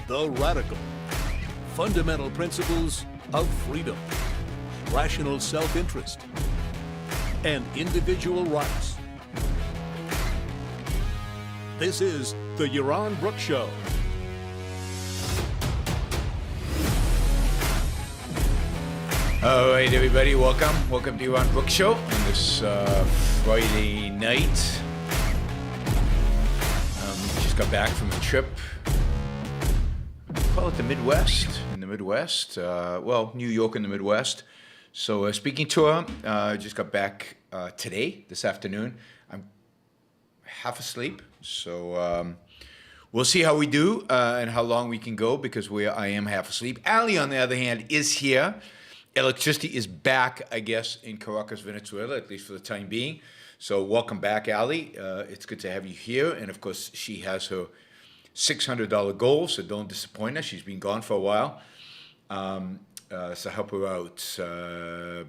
The radical. Fundamental principles of freedom, rational self-interest, and individual rights. This is the Yaron Brook Show. All right, everybody, welcome. Welcome to Yaron Brook Show on this Friday night. Just got back from a trip. Call it the Midwest. In the Midwest, New York in the Midwest. So speaking tour. Just got back today, this afternoon. I'm half asleep, so we'll see how we do and how long we can go because I am half asleep. Ali, on the other hand, is here. Electricity is back, I guess, in Caracas, Venezuela, at least for the time being. So welcome back, Ali. It's good to have you here. And, of course, she has her $600 goal, so don't disappoint her. She's been gone for a while. So help her out.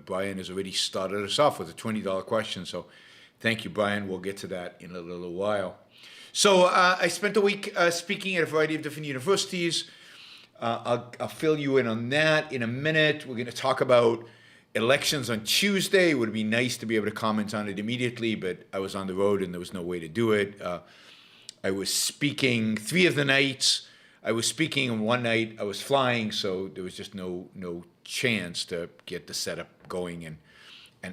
Brian has already started us off with a $20 question. So thank you, Brian. We'll get to that in a little while. So I spent the week speaking at a variety of different universities. I'll fill you in on that in a minute. We're going to talk about elections on Tuesday. It would be nice to be able to comment on it immediately, but I was on the road and there was no way to do it. I was speaking 3 of the nights. I was speaking on one night. I was flying, so there was just no chance to get the setup going and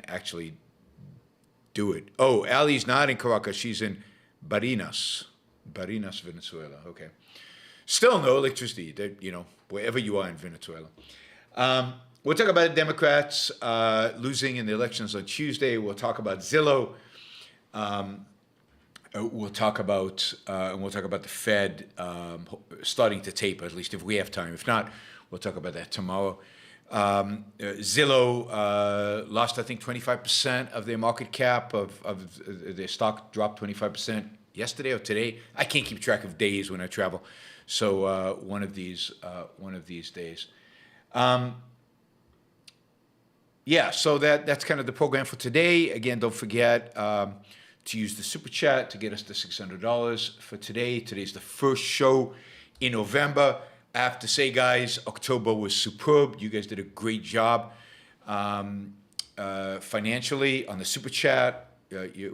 actually do it. Oh, Ali's not in Caracas. She's in Barinas, Venezuela. Okay. Still no electricity, wherever you are in Venezuela. We'll talk about the Democrats losing in the elections on Tuesday. We'll talk about Zillow. We'll talk about the Fed starting to taper, at least if we have time. If not, we'll talk about that tomorrow. Zillow lost, I think, 25% of their market cap of their stock dropped 25% yesterday or today. I can't keep track of days when I travel. So one of these days. So that's kind of the program for today. Again, don't forget to use the Super Chat to get us the $600 for today. Today's the first show in November. I have to say, guys, October was superb. You guys did a great job financially on the Super Chat.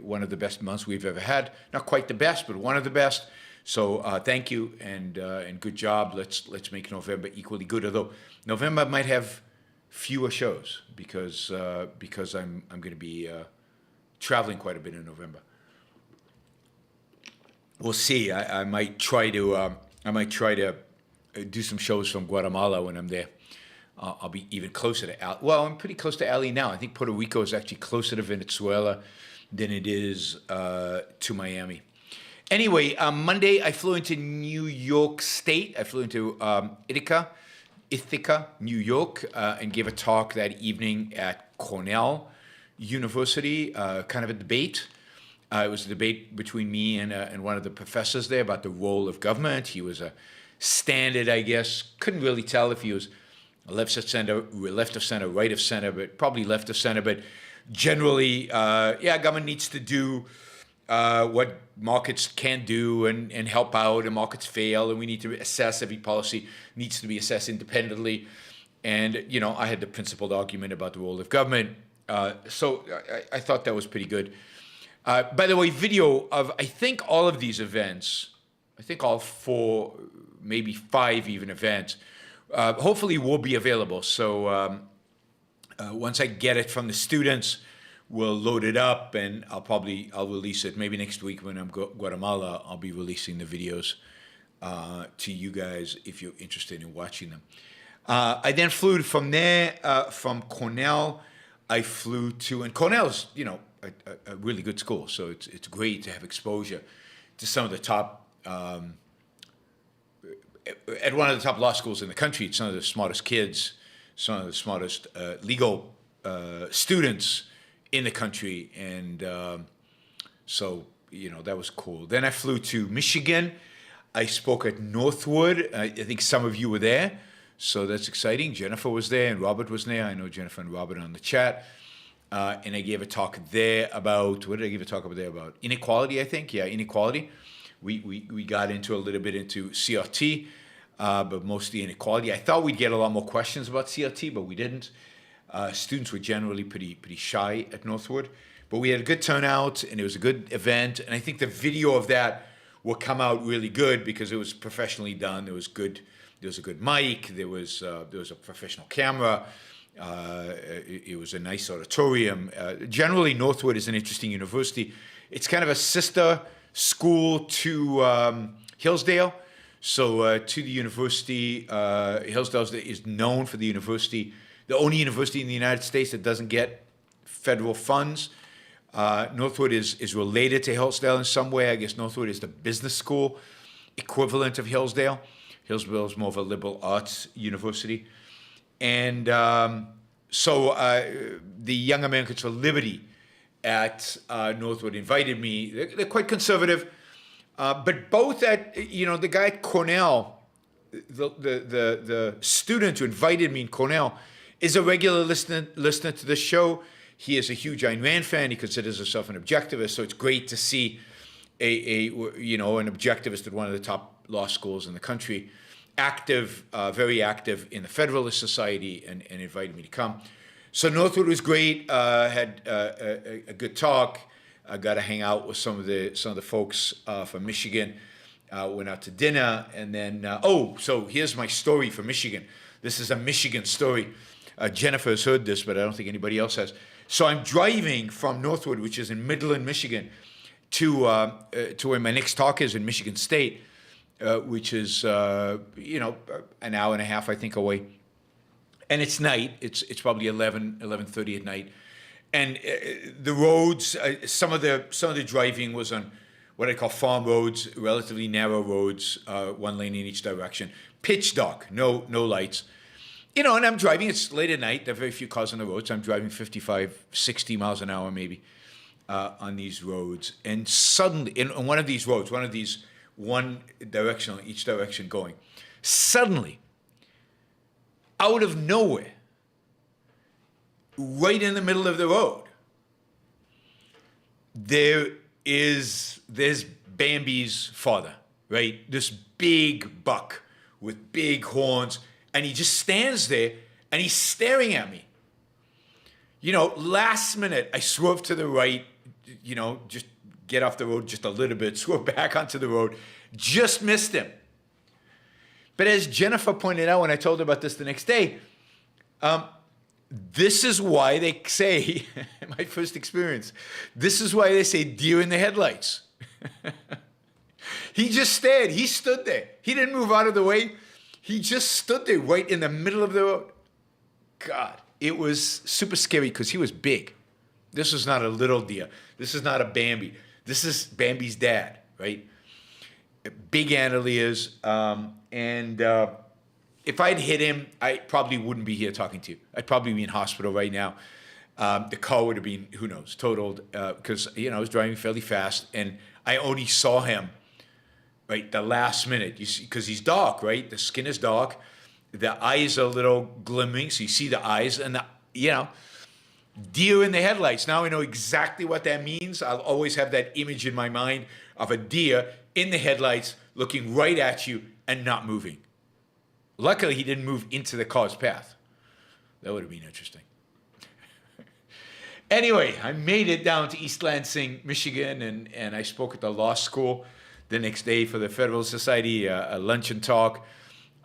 One of the best months we've ever had. Not quite the best, but one of the best. So thank you and good job. Let's make November equally good. Although November might have fewer shows because I'm going to be traveling quite a bit in November. We'll see. I might try to do some shows from Guatemala when I'm there. I'll be even closer to Ali. Well, I'm pretty close to Ali now. I think Puerto Rico is actually closer to Venezuela than it is to Miami. Anyway, Monday I flew into New York State. I flew into Ithaca, New York, and gave a talk that evening at Cornell University, kind of a debate. It was a debate between me and one of the professors there about the role of government. He was a standard, I guess. Couldn't really tell if he was left of center, right of center, but probably left of center. But generally, government needs to do what markets can do and help out, and markets fail, and we need to assess every policy needs to be assessed independently. And, I had the principled argument about the role of government. So I thought that was pretty good. By the way, video of, I think, all of these events, I think all 4, maybe 5 even events, hopefully will be available. So once I get it from the students, we'll load it up, and I'll release it maybe next week when I'm Guatemala. I'll be releasing the videos to you guys if you're interested in watching them. I then flew from there, from Cornell. I flew to, and Cornell's, a really good school, so it's great to have exposure to some of the top, at one of the top law schools in the country. It's some of the smartest kids, some of the smartest legal students in the country, and so that was cool. Then I flew to Michigan. I spoke at Northwood. I think some of you were there, so that's exciting. Jennifer was there and Robert was there. I know Jennifer and Robert on the chat. And I gave a talk there about, what did I give a talk about there about? Inequality, I think. Yeah, inequality. We got into a little bit into CRT. but mostly inequality. I thought we'd get a lot more questions about CRT, but we didn't. Students were generally pretty shy at Northwood, but we had a good turnout, and it was a good event. And I think the video of that will come out really good because it was professionally done. There was a good mic. There was a professional camera. It was a nice auditorium. Generally, Northwood is an interesting university. It's kind of a sister school to Hillsdale. So to the university, Hillsdale is known for the university, the only university in the United States that doesn't get federal funds. Northwood is related to Hillsdale in some way. I guess Northwood is the business school equivalent of Hillsdale. Hillsdale is more of a liberal arts university. And so the Young Americans for Liberty at Northwood invited me. They're quite conservative, but both at, the guy at Cornell, the student who invited me in Cornell, is a regular listener to the show. He is a huge Ayn Rand fan. He considers himself an objectivist. So it's great to see an objectivist at one of the top law schools in the country, active, very active in the Federalist Society, and invited me to come. So Northwood was great. Had a good talk. I got to hang out with some of the folks from Michigan. Went out to dinner, and then so here's my story from Michigan. This is a Michigan story. Jennifer has heard this, but I don't think anybody else has. So I'm driving from Northwood, which is in Midland, Michigan, to where my next talk is in Michigan State, which is an hour and a half, I think, away. And it's night. It's probably 11:30 at night, and the roads. Some of the driving was on what I call farm roads, relatively narrow roads, one lane in each direction, pitch dark, no lights. And I'm driving. It's late at night. There are very few cars on the roads. I'm driving 55, 60 miles an hour maybe on these roads, and suddenly, in one of these roads, one direction, each direction going, suddenly, out of nowhere, right in the middle of the road, there's Bambi's father, right? This big buck with big horns, and he just stands there, and he's staring at me. Last minute, I swerved to the right, just get off the road just a little bit, swerve back onto the road, just missed him. But as Jennifer pointed out when I told her about this the next day, this is why they say, my first experience, this is why they say deer in the headlights. He just stared. He stood there. He didn't move out of the way. He just stood there right in the middle of the road. God, it was super scary because he was big. This was not a little deer. This is not a Bambi. This is Bambi's dad, right? Big antlers. And if I'd hit him, I probably wouldn't be here talking to you. I'd probably be in hospital right now. The car would have been, who knows, totaled because, I was driving fairly fast, and I only saw him, right, the last minute. You see, because he's dark, right? The skin is dark. The eyes are a little glimmering, so you see the eyes, and deer in the headlights. Now I know exactly what that means. I'll always have that image in my mind of a deer in the headlights looking right at you and not moving. Luckily, he didn't move into the car's path. That would have been interesting. Anyway, I made it down to East Lansing, Michigan, and I spoke at the law school the next day for the Federal Society, a luncheon talk.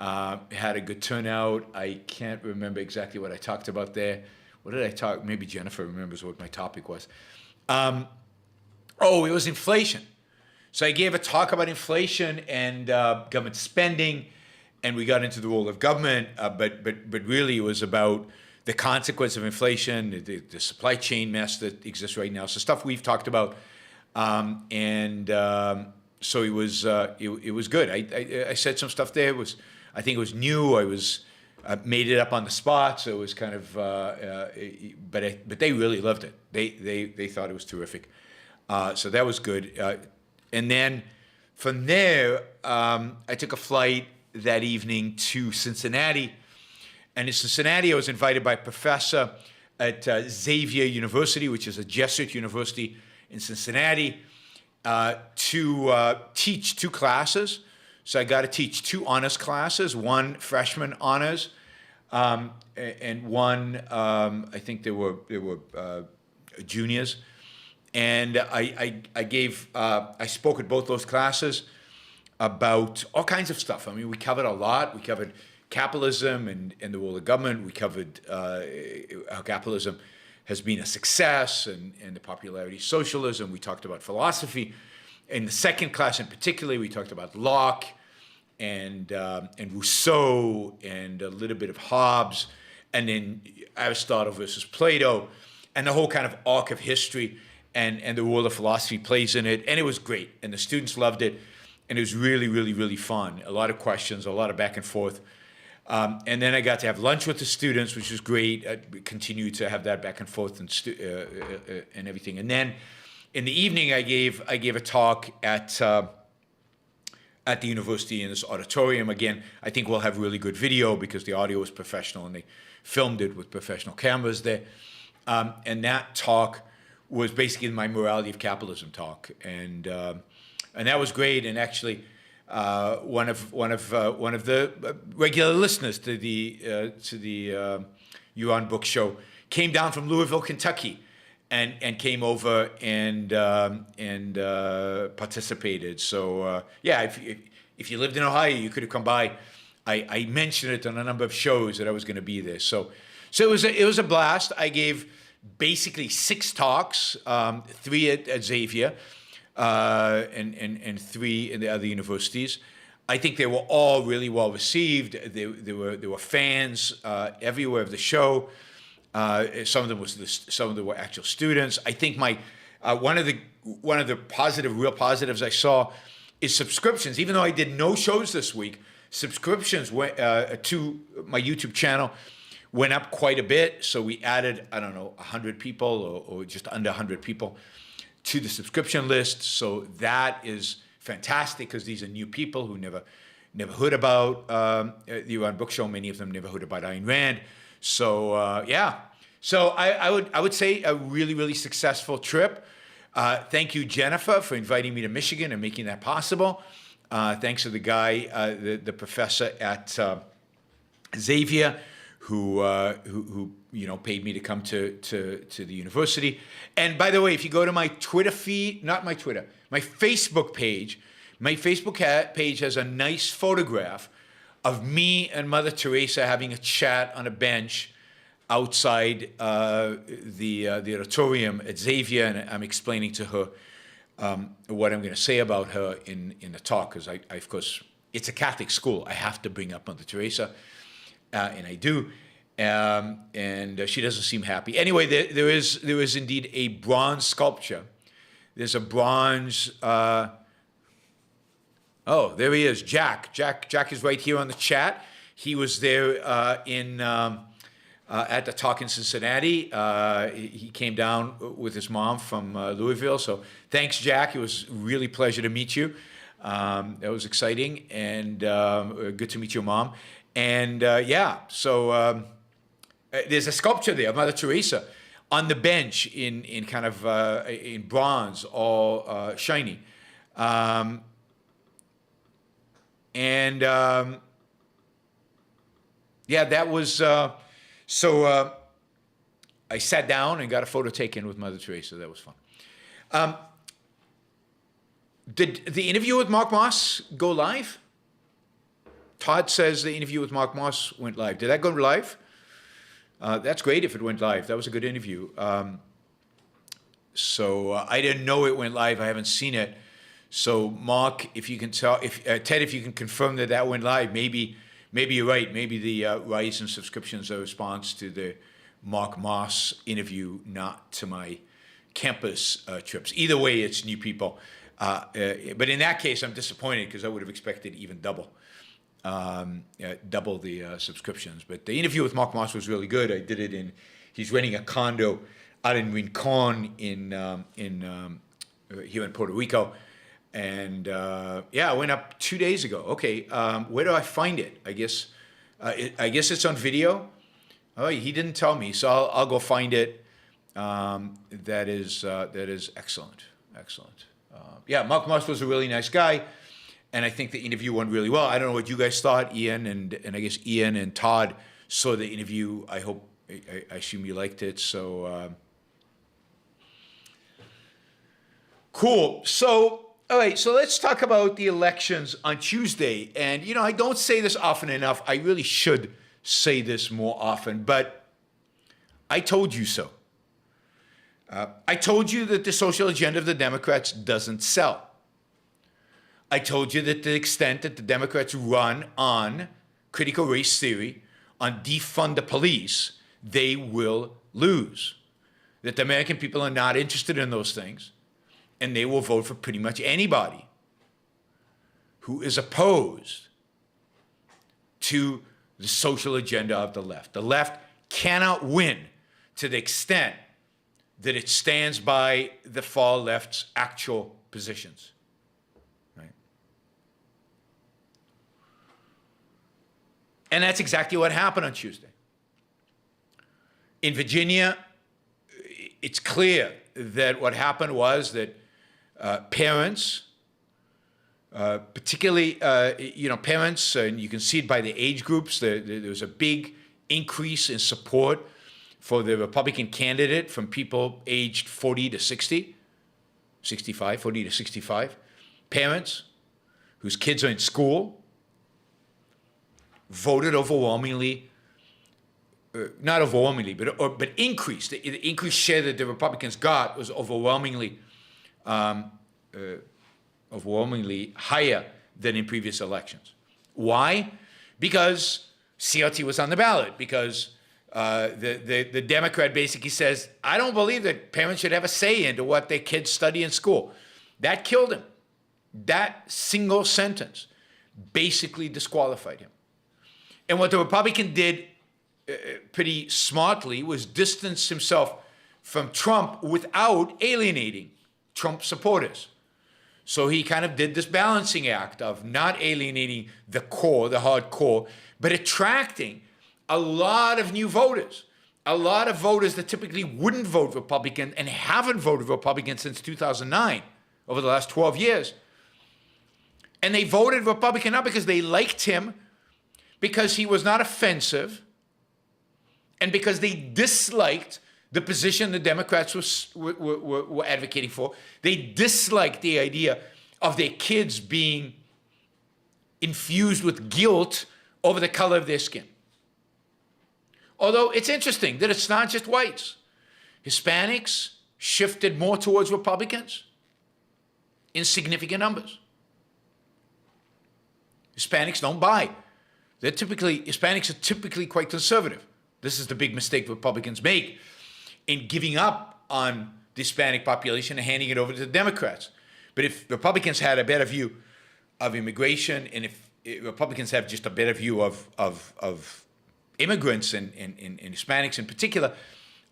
Had a good turnout. I can't remember exactly what I talked about there. What did I talk? Maybe Jennifer remembers what my topic was. It was inflation. So I gave a talk about inflation and government spending, and we got into the role of government, but really it was about the consequence of inflation, the supply chain mess that exists right now. So stuff we've talked about, so it was good. I said some stuff there. I think it was new. I made it up on the spot, so it was kind of. But they really loved it. They thought it was terrific. So that was good. And then from there, I took a flight that evening to Cincinnati. And in Cincinnati, I was invited by a professor at Xavier University, which is a Jesuit university in Cincinnati, to teach two classes. So I got to teach 2 honors classes, one freshman honors, and one, I think they were juniors. And I spoke at both those classes about all kinds of stuff. I mean, we covered a lot. We covered capitalism and the role of government. We covered how capitalism has been a success and the popularity of socialism. We talked about philosophy. In the second class in particular, we talked about Locke and Rousseau and a little bit of Hobbes, and then Aristotle versus Plato, and the whole kind of arc of history and the role of philosophy plays in it. And it was great, and the students loved it, and it was really, really, really fun. A lot of questions, a lot of back and forth. And then I got to have lunch with the students, which was great. I continued to have that back and forth and everything. And then in the evening, I gave a talk at the university in this auditorium. Again, I think we'll have really good video because the audio was professional and they filmed it with professional cameras there. And that talk was basically my morality of capitalism talk, and that was great. And actually, one of the regular listeners to the Yaron Brook show came down from Louisville, Kentucky, and came over and participated. So yeah, if you lived in Ohio, you could have come by. I mentioned it on a number of shows that I was going to be there. So it was a blast. I gave basically 6 talks, 3 at Xavier, and 3 in the other universities. I think they were all really well received. There were fans everywhere of the show. Some of them were actual students. I think one of the real positives I saw is subscriptions. Even though I did no shows this week, subscriptions went to my YouTube channel went up quite a bit. So we added, 100 people or just under 100 people to the subscription list. So that is fantastic because these are new people who never heard about the Yaron Brook Show. Many of them never heard about Ayn Rand. So yeah. So I would say a really, really successful trip. Thank you, Jennifer, for inviting me to Michigan and making that possible. Thanks to the guy, the professor at Xavier, who paid me to come to the university. And by the way, if you go to my Twitter feed, not my Twitter, my Facebook page has a nice photograph of me and Mother Teresa having a chat on a bench outside the auditorium at Xavier, and I'm explaining to her what I'm going to say about her in the talk, because I of course, it's a Catholic school. I have to bring up Mother Teresa. And I do, and she doesn't seem happy. Anyway, there is indeed a bronze sculpture. There's a bronze. Oh, there he is, Jack. Jack is right here on the chat. He was there at the talk in Cincinnati. He came down with his mom from Louisville. So thanks, Jack. It was really a pleasure to meet you. That was exciting, and good to meet your mom. And yeah, so there's a sculpture there of Mother Teresa on the bench in kind of in bronze, all shiny. Yeah, that was so. I sat down and got a photo taken with Mother Teresa. That was fun. Did the interview with Mark Moss go live? Todd says the interview with Mark Moss went live. Did that go live? That's great if it went live. That was a good interview. So I didn't know it went live. I haven't seen it. So Mark, if you can tell, Ted, if you can confirm that went live, maybe you're right. Maybe the rise in subscriptions are a response to the Mark Moss interview, not to my campus trips. Either way, it's new people. But in that case, I'm disappointed because I would have expected even double the subscriptions. But the interview with Mark Moss was really good. I did it he's renting a condo out in Rincon here in Puerto Rico. And yeah, I went up 2 days ago. Okay, where do I find it? I guess it's on video. Oh, he didn't tell me, so I'll go find it. That is excellent. Yeah, Mark Moss was a really nice guy. And I think the interview went really well. I don't know what you guys thought, Ian, and I guess Ian and Todd saw the interview. I assume you liked it. So, cool. So, all right, so let's talk about the elections on Tuesday. And, you know, I don't say this often enough. I really should say this more often, but I told you so. I told you that the social agenda of the Democrats doesn't sell. I told you that to the extent that the Democrats run on critical race theory, on defund the police, they will lose. That the American people are not interested in those things, and they will vote for pretty much anybody who is opposed to the social agenda of the left. The left cannot win to the extent that it stands by the far left's actual positions. Right? And that's exactly what happened on Tuesday. In Virginia, it's clear that what happened was that parents, particularly, parents, and you can see it by the age groups, there was a big increase in support for the Republican candidate from people aged 40 to 60, 65, 40 to 65. Parents whose kids are in school voted overwhelmingly, not overwhelmingly, but increased. The increased share that the Republicans got was overwhelmingly higher than in previous elections. Why? Because CRT was on the ballot, because the Democrat basically says, I don't believe that parents should have a say into what their kids study in school. That killed him. That single sentence basically disqualified him. And what the Republican did pretty smartly was distance himself from Trump without alienating Trump supporters. So he kind of did this balancing act of not alienating the core, the hardcore, but attracting a lot of new voters, a lot of voters that typically wouldn't vote Republican and haven't voted Republican since 2009, over the last 12 years. And they voted Republican not because they liked him, because he was not offensive, and because they disliked the position the Democrats were advocating for. They disliked the idea of their kids being infused with guilt over the color of their skin. Although it's interesting that it's not just whites. Hispanics shifted more towards Republicans in significant numbers. Hispanics don't buy. Hispanics are typically quite conservative. This is the big mistake Republicans make in giving up on the Hispanic population and handing it over to the Democrats. But if Republicans had a better view of immigration, and if Republicans have just a better view of immigrants and Hispanics in particular,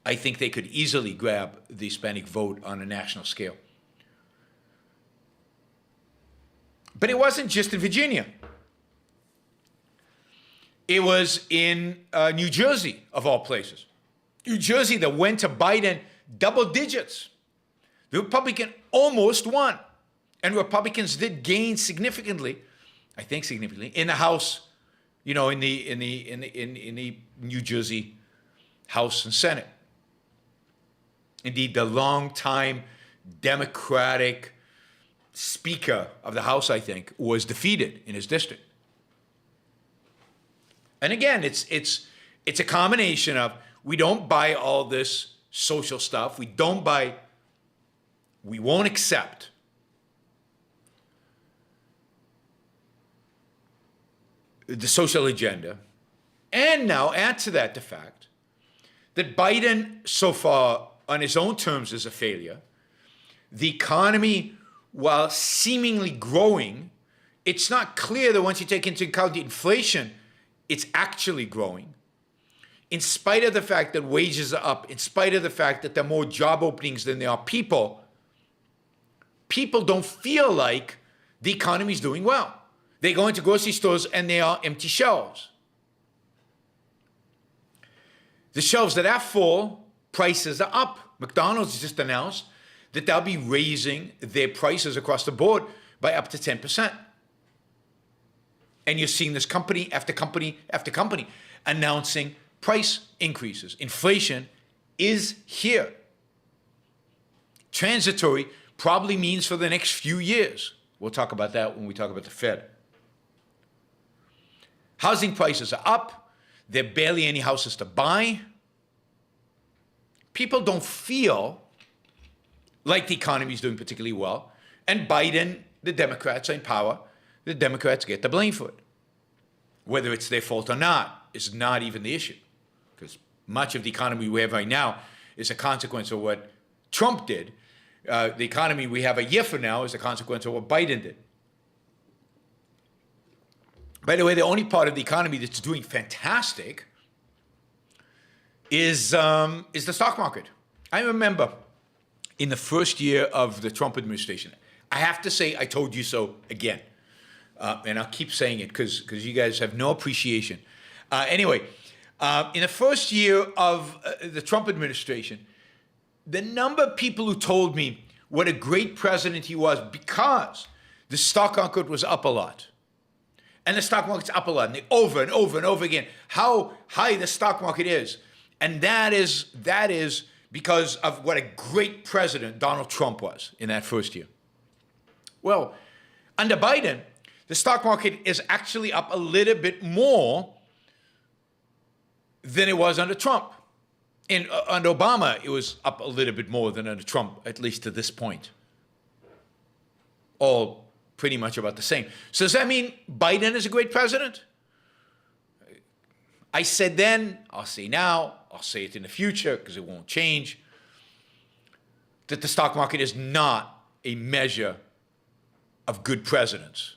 I think they could easily grab the Hispanic vote on a national scale. But it wasn't just in Virginia. It was in New Jersey, of all places. New Jersey that went to Biden double digits. The Republican almost won. And Republicans did gain significantly, I think significantly, in the House, in the New Jersey House and Senate. Indeed, the longtime Democratic Speaker of the House, I think, was defeated in his district. And again, it's a combination of, we don't buy all this social stuff. We won't accept the social agenda. And now add to that the fact that Biden, so far, on his own terms, is a failure. The economy, while seemingly growing, it's not clear that once you take into account the inflation, it's actually growing. In spite of the fact that wages are up, in spite of the fact that there are more job openings than there are people don't feel like the economy is doing well. They go into grocery stores and there are empty shelves. The shelves that are full, prices are up. McDonald's just announced that they'll be raising their prices across the board by up to 10%. And you're seeing this company after company after company announcing price increases. Inflation is here. Transitory probably means for the next few years. We'll talk about that when we talk about the Fed. Housing prices are up. There are barely any houses to buy. People don't feel like the economy is doing particularly well. And Biden, the Democrats are in power. The Democrats get the blame for it. Whether it's their fault or not is not even the issue. Because much of the economy we have right now is a consequence of what Trump did. The economy we have a year from now is a consequence of what Biden did. By the way, the only part of the economy that's doing fantastic is the stock market. I remember in the first year of the Trump administration, I have to say I told you so again. And I'll keep saying it because you guys have no appreciation. Anyway, in the first year of the Trump administration, the number of people who told me what a great president he was because the stock market was up a lot. And the stock market's up a lot, and they over and over and over again how high the stock market is. And that is because of what a great president Donald Trump was in that first year. Well, under Biden, the stock market is actually up a little bit more than it was under Trump. Under Obama, it was up a little bit more than under Trump, at least to this point. All pretty much about the same. So does that mean Biden is a great president? I said then, I'll say now, I'll say it in the future because it won't change, that the stock market is not a measure of good presidents.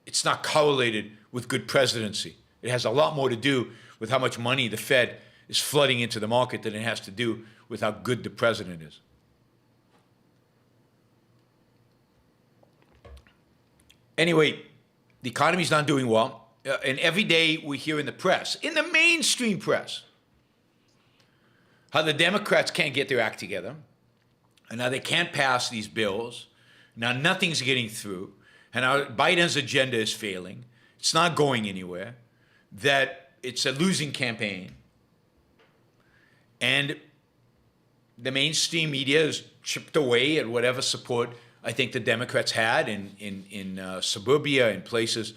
It's not correlated with good presidency. It has a lot more to do with how much money the Fed is flooding into the market than it has to do with how good the president is. Anyway, the economy's not doing well. And every day we hear in the press, in the mainstream press, how the Democrats can't get their act together, and how they can't pass these bills. Now nothing's getting through, and how Biden's agenda is failing. It's not going anywhere, that it's a losing campaign. And the mainstream media has chipped away at whatever support I think the Democrats had in suburbia and places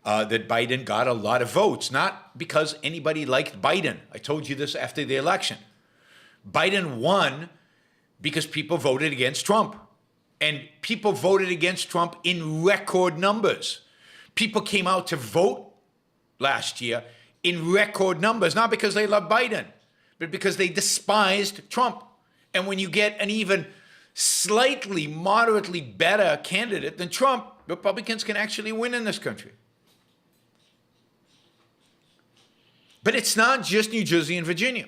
that Biden got a lot of votes, not because anybody liked Biden. I told you this after the election. Biden won because people voted against Trump. And people voted against Trump in record numbers. People came out to vote last year in record numbers, not because they love Biden, but because they despised Trump. And when you get an even slightly, moderately better candidate than Trump, Republicans can actually win in this country. But it's not just New Jersey and Virginia.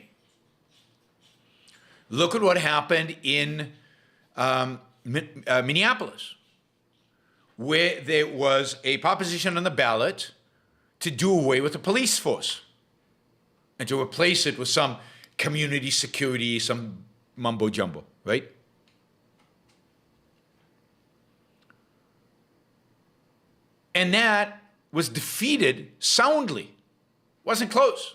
Look at what happened in Minneapolis, where there was a proposition on the ballot to do away with the police force and to replace it with some community security, some mumbo jumbo, right? And that was defeated soundly. Wasn't close.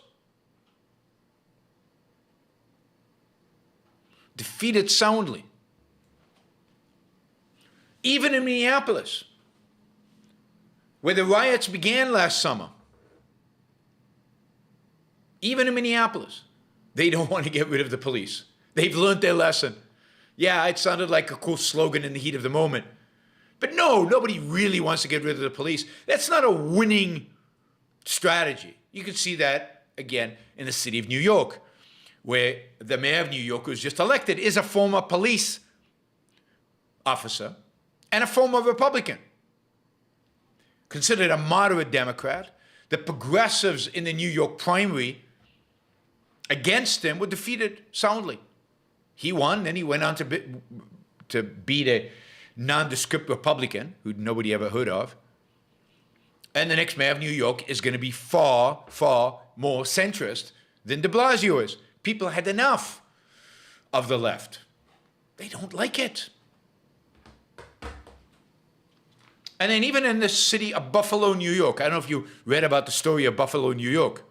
Defeated soundly. Even in Minneapolis, where the riots began last summer, even in Minneapolis, they don't want to get rid of the police. They've learned their lesson. Yeah, it sounded like a cool slogan in the heat of the moment. But no, nobody really wants to get rid of the police. That's not a winning strategy. You can see that, again, in the city of New York, where the mayor of New York, who was just elected, is a former police officer and a former Republican. Considered a moderate Democrat. The progressives in the New York primary against him were defeated soundly. He won, then he went on to beat a nondescript Republican who nobody ever heard of. And the next mayor of New York is going to be far, far more centrist than de Blasio is. People had enough of the left. They don't like it. And then even in the city of Buffalo, New York, I don't know if you read about the story of Buffalo, New York.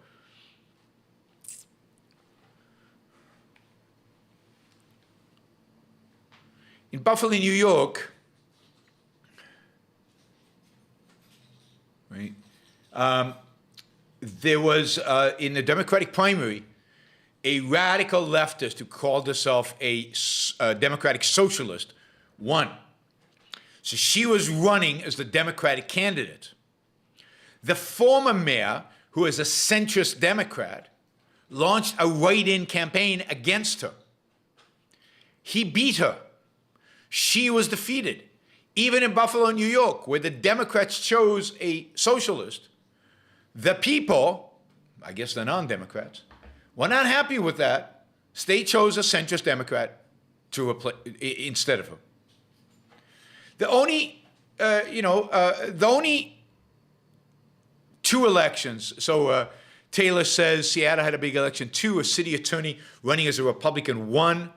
In Buffalo, New York, right, there was, in the Democratic primary, a radical leftist who called herself a Democratic socialist won. So she was running as the Democratic candidate. The former mayor, who is a centrist Democrat, launched a write-in campaign against her. He beat her. She was defeated. Even in Buffalo, New York, where the Democrats chose a socialist, the people, I guess the non-Democrats, were not happy with that. They chose a centrist Democrat to replace instead of her. The only, the only two elections. So Taylor says Seattle had a big election. Two, a city attorney running as a Republican won.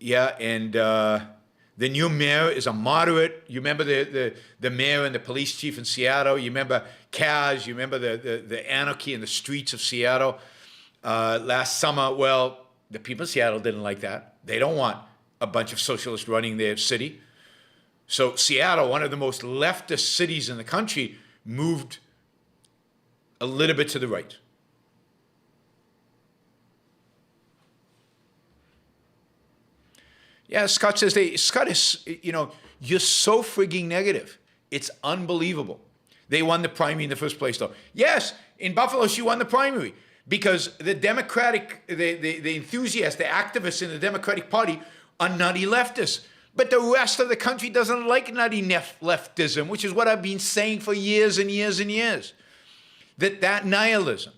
Yeah, and the new mayor is a moderate. You remember the mayor and the police chief in Seattle. You remember Kaz. You remember the anarchy in the streets of Seattle last summer. Well, the people of Seattle didn't like that. They don't want a bunch of socialists running their city. So Seattle, one of the most leftist cities in the country, moved a little bit to the right. Yeah, Scott says, Scott is, you're so frigging negative. It's unbelievable. They won the primary in the first place, though. Yes, in Buffalo, she won the primary because the Democratic, the enthusiasts, the activists in the Democratic Party are nutty leftists. But the rest of the country doesn't like nutty leftism, which is what I've been saying for years and years and years. That nihilism,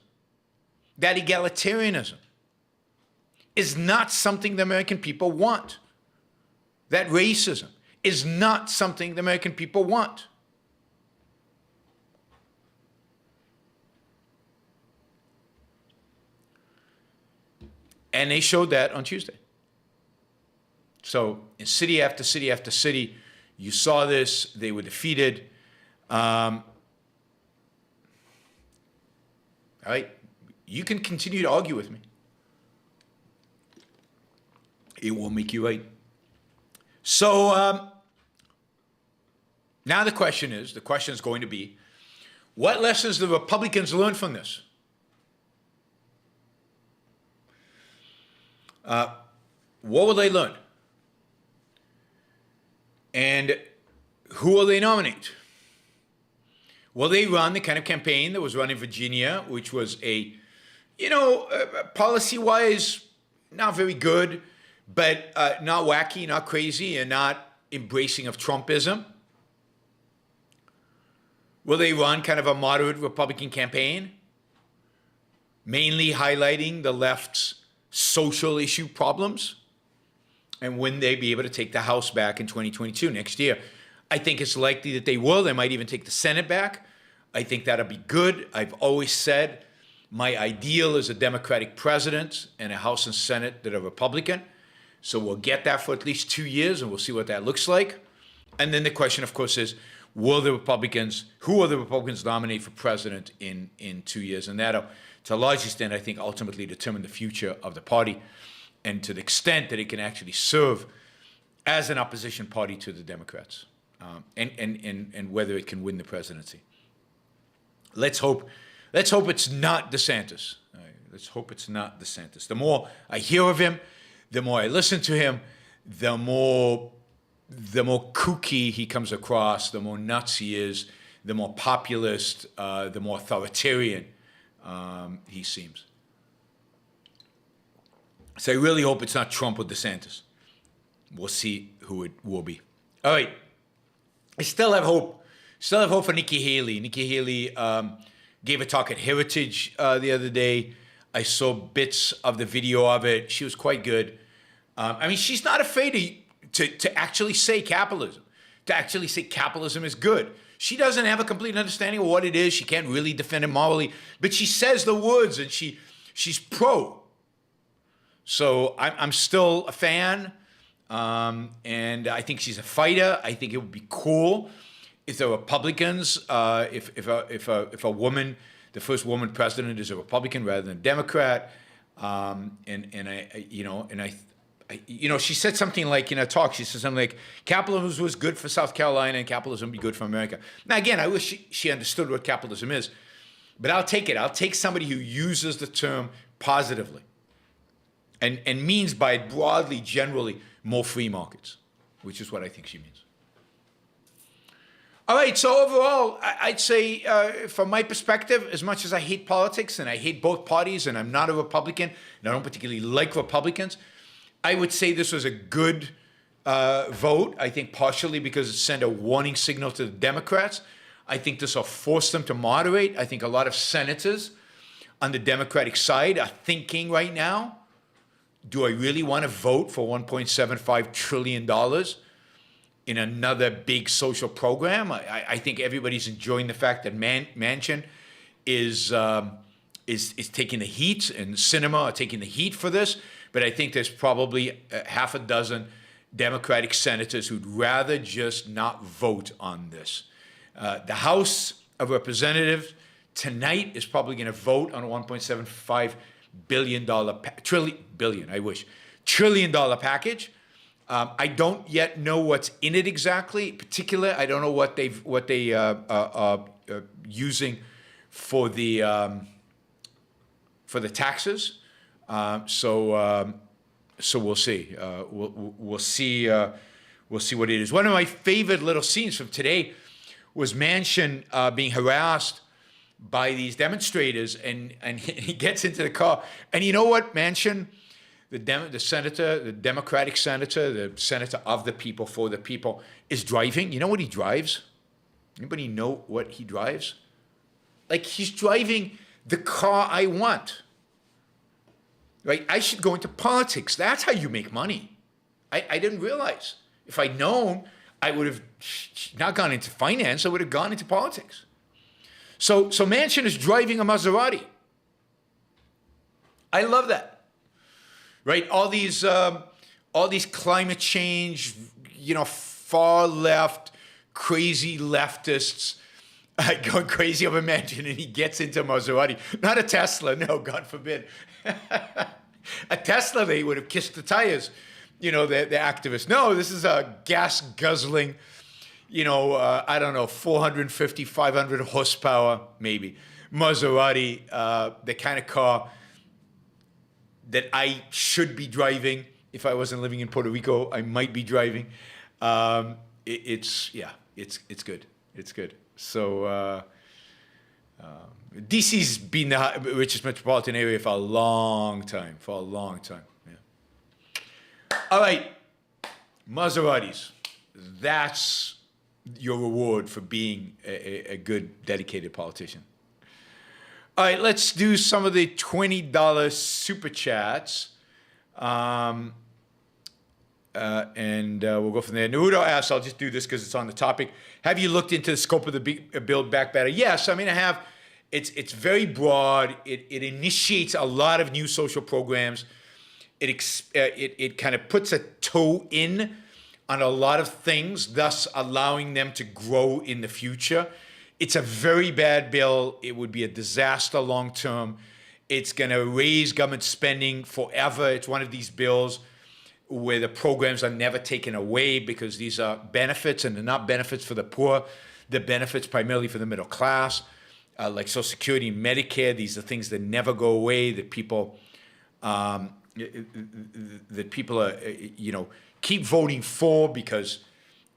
that egalitarianism is not something the American people want. That racism is not something the American people want. And they showed that on Tuesday. So in city after city after city, you saw this. They were defeated. All right, you can continue to argue with me. It won't make you right. So now the question is going to be, what lessons do the Republicans learn from this? What will they learn? And who will they nominate? Will they run the kind of campaign that was run in Virginia, which was policy-wise, not very good, but not wacky, not crazy, and not embracing of Trumpism? Will they run kind of a moderate Republican campaign, mainly highlighting the left's social issue problems? And when they be able to take the House back in 2022, next year? I think it's likely that they will. They might even take the Senate back. I think that'll be good. I've always said my ideal is a Democratic president and a House and Senate that are Republican. So we'll get that for at least 2 years, and we'll see what that looks like. And then the question, of course, is, who will the Republicans nominate for president in 2 years? And that'll, to a large extent, I think, ultimately determine the future of the party, and to the extent that it can actually serve as an opposition party to the Democrats, and whether it can win the presidency. Let's hope it's not DeSantis. Let's hope it's not DeSantis. The more I hear of him, the more I listen to him, the more kooky he comes across, the more nuts he is, the more populist, the more authoritarian he seems. So I really hope it's not Trump or DeSantis. We'll see who it will be. All right. I still have hope. Still have hope for Nikki Haley. Nikki Haley gave a talk at Heritage the other day. I saw bits of the video of it. She was quite good. I mean, she's not afraid to actually say capitalism, to actually say capitalism is good. She doesn't have a complete understanding of what it is. She can't really defend it morally, but she says the words, and she's pro. So I'm still a fan. And I think she's a fighter. I think it would be cool if the Republicans, if a woman, the first woman president is a Republican rather than a Democrat. She said something like in a talk, she said something like, capitalism was good for South Carolina and capitalism would be good for America. Now, again, I wish she understood what capitalism is, but I'll take it. I'll take somebody who uses the term positively and means by it broadly, generally, more free markets, which is what I think she means. All right, so overall, I'd say from my perspective, as much as I hate politics and I hate both parties and I'm not a Republican and I don't particularly like Republicans, I would say this was a good vote. I think partially because it sent a warning signal to the Democrats. I think this will force them to moderate. I think a lot of senators on the Democratic side are thinking right now, do I really want to vote for $1.75 trillion in another big social program? I think everybody's enjoying the fact that Manchin is taking the heat, and cinema are taking the heat for this. But I think there's probably half a dozen Democratic senators who'd rather just not vote on this. The House of Representatives tonight is probably going to vote on a $1.75 trillion package. I don't yet know what's in it exactly. In particular, I don't know what they are using for the taxes. So we'll see. We'll see. We'll see what it is. One of my favorite little scenes from today was Manchin being harassed by these demonstrators, and he gets into the car. And you know what, Manchin, the senator, the Democratic senator, the senator of the people, for the people, is driving. You know what he drives? Anybody know what he drives? Like, he's driving the car I want. Right? I should go into politics. That's how you make money. I didn't realize. If I'd known, I would have not gone into finance. I would have gone into politics. So Manchin is driving a Maserati. I love that. Right? All these climate change, far left, crazy leftists going crazy over Manchin, and he gets into Maserati. Not a Tesla, no, God forbid. A Tesla, they would have kissed the tires, the activists. No, this is a gas-guzzling, I don't know, 450, 500 horsepower, maybe, Maserati, the kind of car that I should be driving. If I wasn't living in Puerto Rico, I might be driving. It's good. It's good. So DC's been the richest metropolitan area for a long time. Yeah. All right, Maseratis. That's your reward for being a good, dedicated politician. All right, let's do some of the $20 super chats. And we'll go from there. Naruto asks, I'll just do this because it's on the topic. Have you looked into the scope of the Build Back Better? Yes, I have. It's very broad. It initiates a lot of new social programs. It kind of puts a toe in on a lot of things, thus allowing them to grow in the future. It's a very bad bill. It would be a disaster long term. It's going to raise government spending forever. It's one of these bills where the programs are never taken away because these are benefits, and they're not benefits for the poor. They're benefits primarily for the middle class, like Social Security and Medicare. These are things that never go away, that people keep voting for because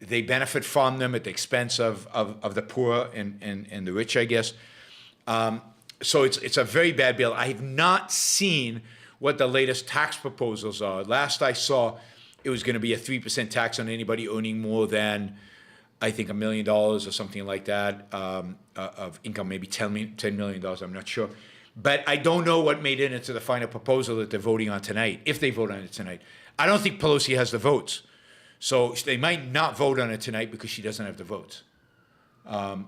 they benefit from them at the expense of the poor and the rich, I guess. So it's a very bad bill. I have not seen what the latest tax proposals are. Last I saw, it was going to be a 3% tax on anybody earning more than, I think, $1 million or something like that of income, maybe $10 million, I'm not sure. But I don't know what made it into the final proposal that they're voting on tonight, if they vote on it tonight. I don't think Pelosi has the votes. So they might not vote on it tonight because she doesn't have the votes.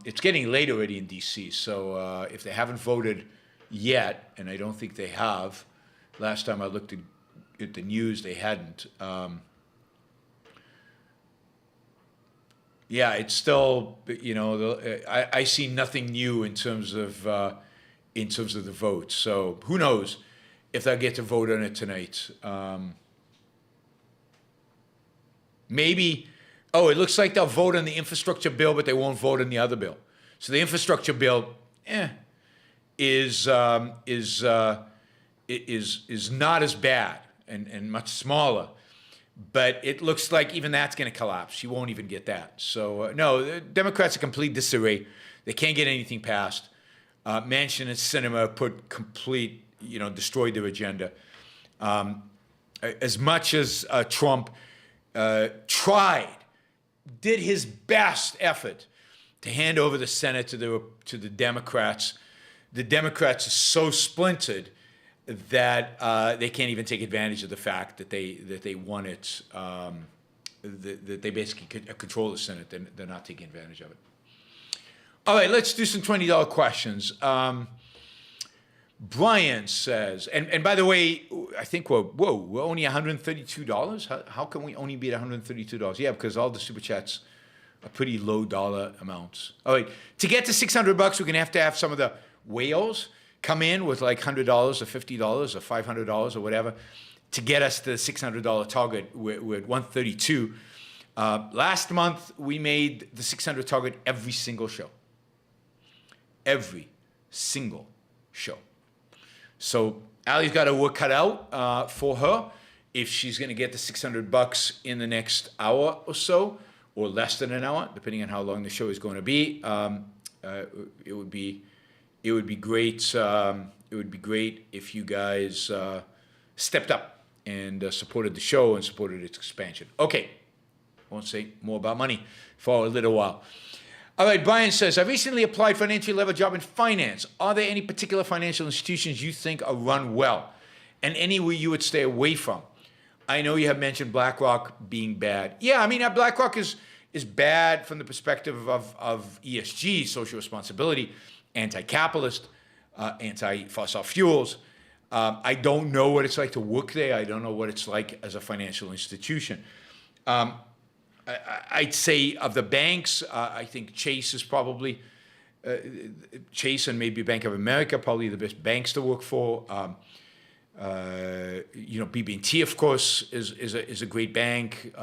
It's getting late already in D.C., so if they haven't voted yet, and I don't think they have, last time I looked at the news, they hadn't. Yeah, it's still, I see nothing new in terms of the vote. So who knows if they'll get to vote on it tonight. Maybe, it looks like they'll vote on the infrastructure bill, but they won't vote on the other bill. So the infrastructure bill, is not as bad and much smaller. But it looks like even that's going to collapse. You won't even get that. So, no, the Democrats are complete disarray. They can't get anything passed. Manchin and Cinema destroyed their agenda. As much as Trump did his best effort to hand over the Senate to the Democrats are so splintered that they can't even take advantage of the fact that they won it, that they basically control the Senate. They're not taking advantage of it. All right, let's do some $20 questions. Brian says, and by the way, I think we're only $132. How can we only be at $132? Yeah, because all the super chats are pretty low dollar amounts. All right, to get to $600, we're gonna have to have some of the whales come in with like $100 or $50 or $500 or whatever to get us to the $600 target. We're at 132. Last month, we made the 600 target every single show. Every single show. So Allie's got her work cut out for her if she's going to get the $600 in the next hour or so, or less than an hour, depending on how long the show is going to be. It would be great. It would be great if you guys stepped up and supported the show and supported its expansion. Okay, won't say more about money for a little while. All right, Brian says, I recently applied for an entry-level job in finance. Are there any particular financial institutions you think are run well and anywhere you would stay away from? I know you have mentioned BlackRock being bad. Yeah, I mean, BlackRock is bad from the perspective of ESG, social responsibility, anti-capitalist, anti-fossil fuels. I don't know what it's like to work there. I don't know what it's like as a financial institution. I'd say of the banks, I think Chase is probably, Chase and maybe Bank of America, probably the best banks to work for. BB&T, of course, is a great bank,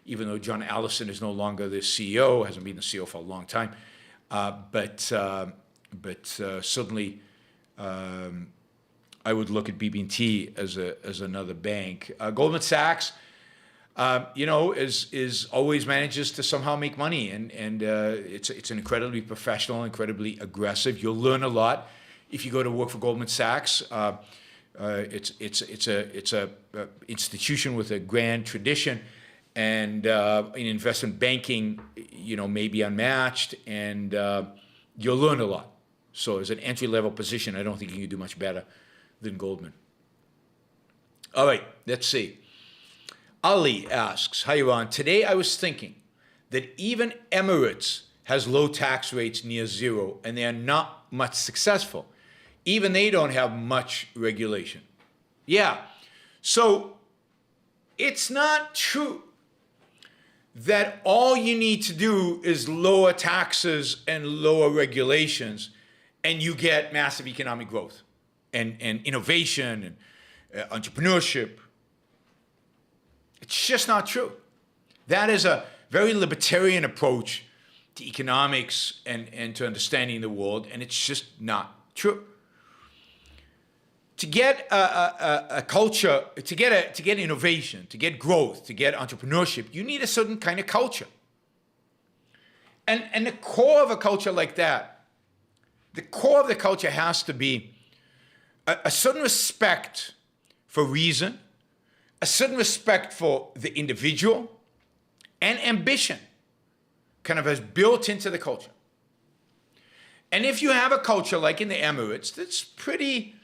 even though John Allison is no longer the CEO, hasn't been the CEO for a long time. But certainly, I would look at BB&T as another bank. Goldman Sachs, is always manages to somehow make money, and it's an incredibly professional, incredibly aggressive. You'll learn a lot if you go to work for Goldman Sachs. It's a institution with a grand tradition, and in investment banking, may be unmatched, and you'll learn a lot. So as an entry-level position, I don't think you can do much better than Goldman. All right, let's see. Ali asks, hi, Yaron. Today I was thinking that even Emirates has low tax rates near zero, and they are not much successful. Even they don't have much regulation. Yeah, so it's not true that all you need to do is lower taxes and lower regulations, and you get massive economic growth and innovation and entrepreneurship. It's just not true. That is a very libertarian approach to economics and to understanding the world, and it's just not true. To get a culture, to get innovation, to get growth, to get entrepreneurship, you need a certain kind of culture. And the core of a culture like that, the core of the culture has to be a certain respect for reason, a certain respect for the individual, and ambition kind of as built into the culture. And if you have a culture like in the Emirates that's pretty,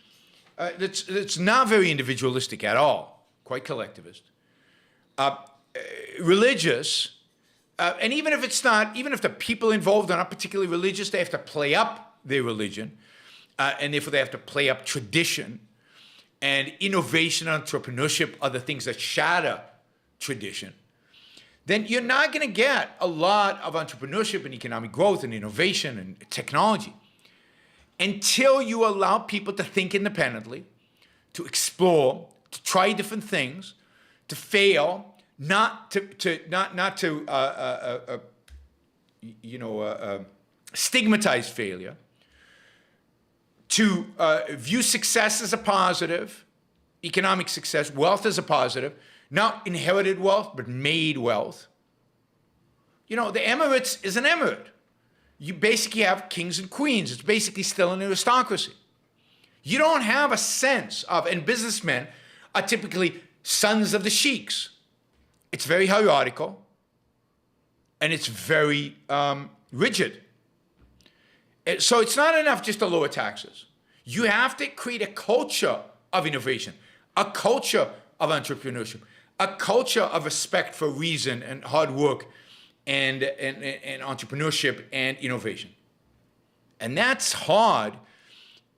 that's not very individualistic at all, quite collectivist, religious, and even if it's not, even if the people involved are not particularly religious, they have to play up their religion, and therefore they have to play up tradition. And innovation and entrepreneurship are the things that shatter tradition. then you're not going to get a lot of entrepreneurship and economic growth and innovation and technology until you allow people to think independently, to explore, to try different things, to fail, not to stigmatize failure, to view success as a positive, economic success, wealth as a positive, not inherited wealth, but made wealth. You know, the Emirates is an emirate. You basically have kings and queens. It's basically still an aristocracy. You don't have a sense of, and businessmen are typically sons of the sheiks. It's very hierarchical, and it's very rigid. So it's not enough just to lower taxes. You have to create a culture of innovation, a culture of entrepreneurship, a culture of respect for reason and hard work and entrepreneurship and innovation. And that's hard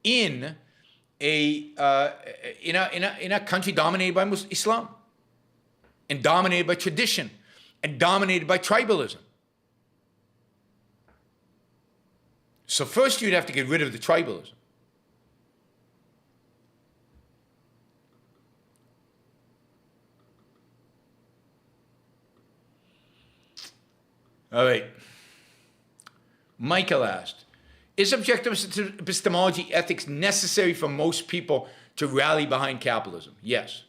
in a country dominated by Islam and dominated by tradition and dominated by tribalism. So first you'd have to get rid of the tribalism. All right. Michael asked, is objective epistemology ethics necessary for most people to rally behind capitalism? Yes.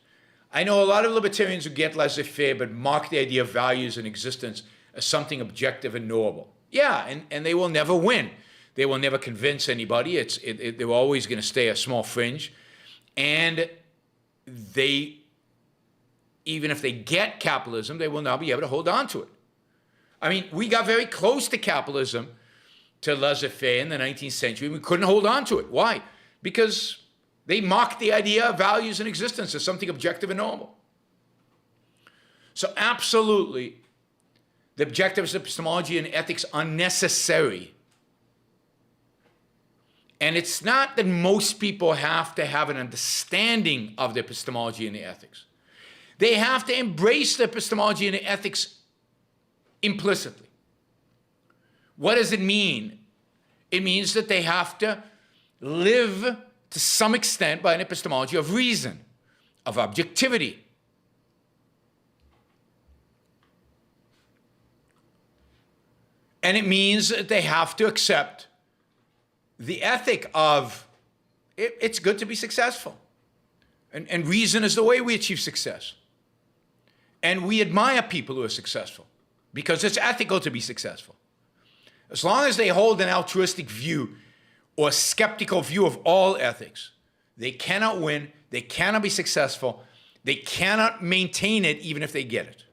I know a lot of libertarians who get laissez-faire but mock the idea of values and existence as something objective and knowable. Yeah, and they will never win. They will never convince anybody. They're always going to stay a small fringe. And even if they get capitalism, they will not be able to hold on to it. I mean, we got very close to capitalism, to laissez-faire in the 19th century. We couldn't hold on to it. Why? Because they mocked the idea of values and existence as something objective and normal. So absolutely, the objectivist epistemology and ethics are necessary. And it's not that most people have to have an understanding of the epistemology and the ethics. They have to embrace the epistemology and the ethics implicitly. What does it mean? It means that they have to live to some extent by an epistemology of reason, of objectivity. And it means that they have to accept the ethic of it's good to be successful. And reason is the way we achieve success. And we admire people who are successful because it's ethical to be successful. As long as they hold an altruistic view or a skeptical view of all ethics, they cannot win, they cannot be successful, they cannot maintain it even if they get it.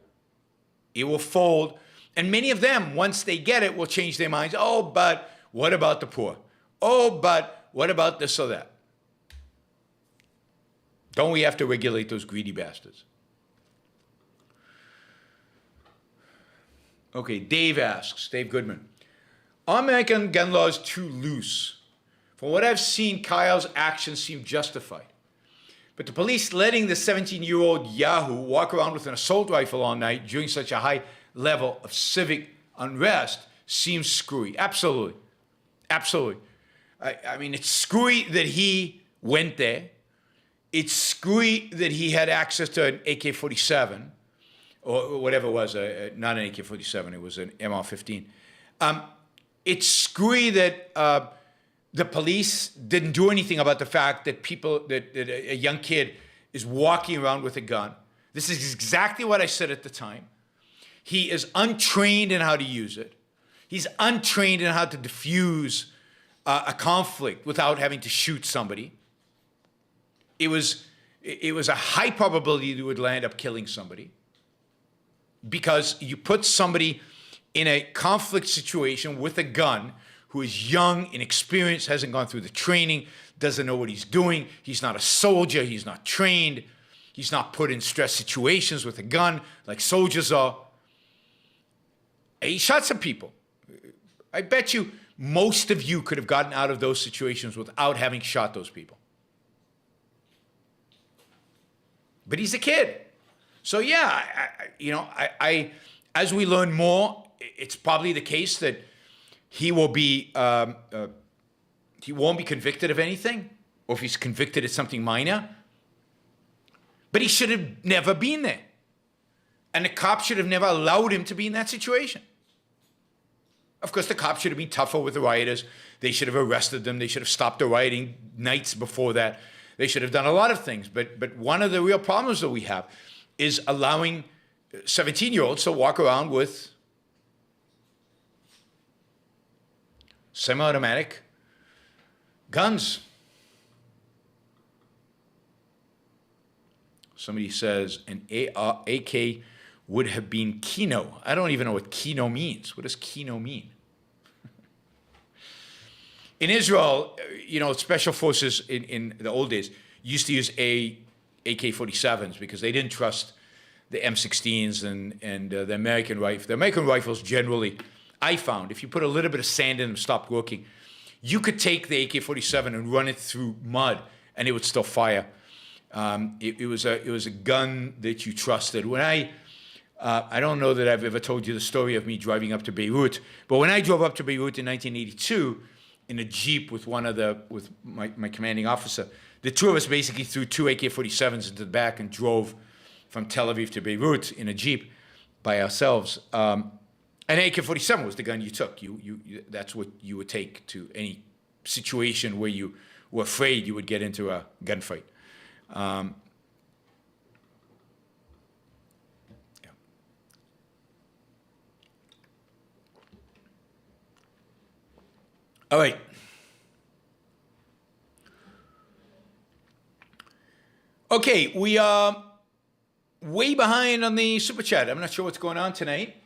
It will fold. And many of them, once they get it, will change their minds. Oh, but what about the poor? Oh, but what about this or that? Don't we have to regulate those greedy bastards? Okay, Dave asks, Dave Goodman, are American gun laws too loose? From what I've seen, Kyle's actions seem justified. But the police letting the 17-year-old Yahoo walk around with an assault rifle all night during such a high level of civic unrest seems screwy. Absolutely. Absolutely. I mean, it's screwy that he went there. It's screwy that he had access to an AK-47 or whatever it was, not an AK-47, it was an MR-15. It's screwy that the police didn't do anything about the fact that that a young kid is walking around with a gun. This is exactly what I said at the time. He is untrained in how to use it. He's untrained in how to diffuse a conflict without having to shoot somebody. It was a high probability that you would land up killing somebody because you put somebody in a conflict situation with a gun who is young, inexperienced, hasn't gone through the training, doesn't know what he's doing. He's not a soldier. He's not trained. He's not put in stress situations with a gun like soldiers are. And he shot some people. I bet you most of you could have gotten out of those situations without having shot those people. But he's a kid. So yeah, As we learn more, it's probably the case that he will be he won't be convicted of anything, or if he's convicted, it's something minor. But he should have never been there, and the cops should have never allowed him to be in that situation. Of course, the cops should have been tougher with the rioters. They should have arrested them. They should have stopped the rioting nights before that. They should have done a lot of things. But one of the real problems that we have is allowing 17-year-olds to walk around with semi-automatic guns. Somebody says an AK would have been Kino. I don't even know what Kino means. What does Kino mean? In Israel, special forces in the old days used to use AK-47s because they didn't trust the M16s and the American rifle. The American rifles generally, I found, if you put a little bit of sand in them, stopped working, you could take the AK-47 and run it through mud and it would still fire. It was a gun that you trusted. When I don't know that I've ever told you the story of me driving up to Beirut, but when I drove up to Beirut in 1982 in a Jeep with my commanding officer, the two of us basically threw two AK-47s into the back and drove from Tel Aviv to Beirut in a Jeep by ourselves. An AK-47 was the gun you took. That's what you would take to any situation where you were afraid you would get into a gunfight. Yeah. All right. Okay, we are way behind on the Super Chat. I'm not sure what's going on tonight.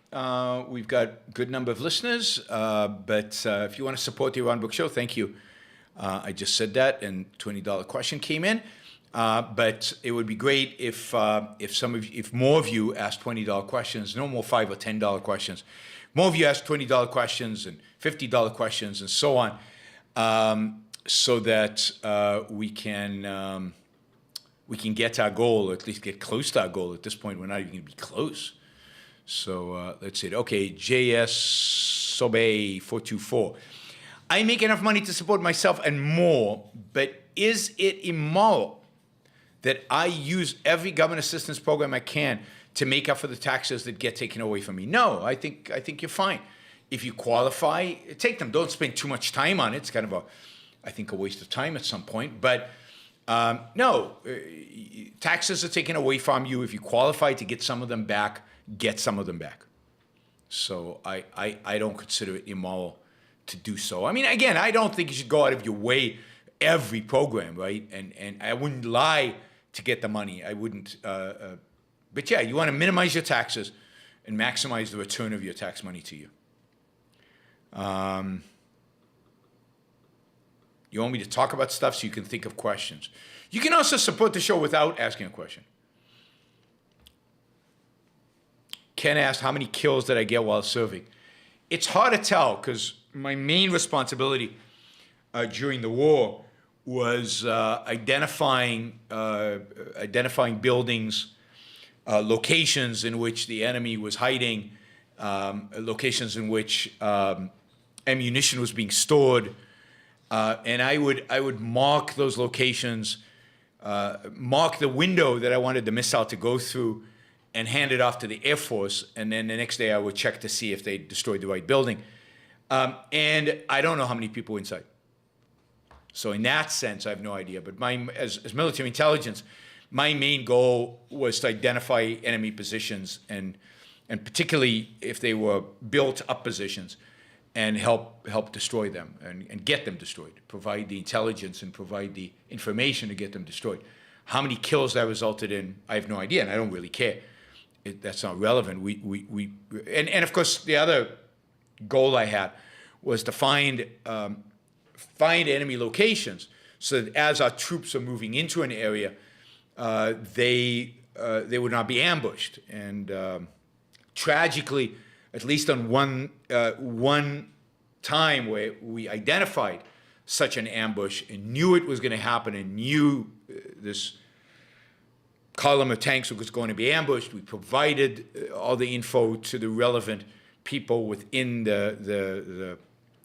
We've got a good number of listeners, but if you want to support the Yaron Brook Show, thank you. I just said that, and $20 question came in. But it would be great if more of you asked $20 questions, no more $5 or $10 questions. More of you asked $20 questions and $50 questions and so on, so that we can get our goal, or at least get close to our goal. At this point, we're not even going to be close. So let's see. Okay, JS Sobe 424. I make enough money to support myself and more, but is it immoral that I use every government assistance program I can to make up for the taxes that get taken away from me? No, I think you're fine. If you qualify, take them. Don't spend too much time on it. It's kind of I think a waste of time at some point. But no, taxes are taken away from you. If you qualify to get some of them back, get some of them back. So I don't consider it immoral to do so. I mean, again, I don't think you should go out of your way every program, right? And I wouldn't lie to get the money. I wouldn't. But yeah, you want to minimize your taxes and maximize the return of your tax money to you. You want me to talk about stuff so you can think of questions. You can also support the show without asking a question. Ken asked, how many kills did I get while serving? It's hard to tell because my main responsibility during the war was identifying buildings, locations in which the enemy was hiding, locations in which ammunition was being stored, and I would mark those locations, mark the window that I wanted the missile to go through, and hand it off to the Air Force, and then the next day I would check to see if they destroyed the right building. And I don't know how many people were inside. So in that sense, I have no idea. But as military intelligence, my main goal was to identify enemy positions, and particularly if they were built-up positions, and help destroy them and get them destroyed, provide the intelligence and provide the information to get them destroyed. How many kills that resulted in, I have no idea, and I don't really care. That's not relevant. And of course, the other goal I had was to find enemy locations so that as our troops are moving into an area, they would not be ambushed. And tragically, at least on one time where we identified such an ambush and knew it was going to happen and knew this column of tanks was going to be ambushed. We provided all the info to the relevant people within the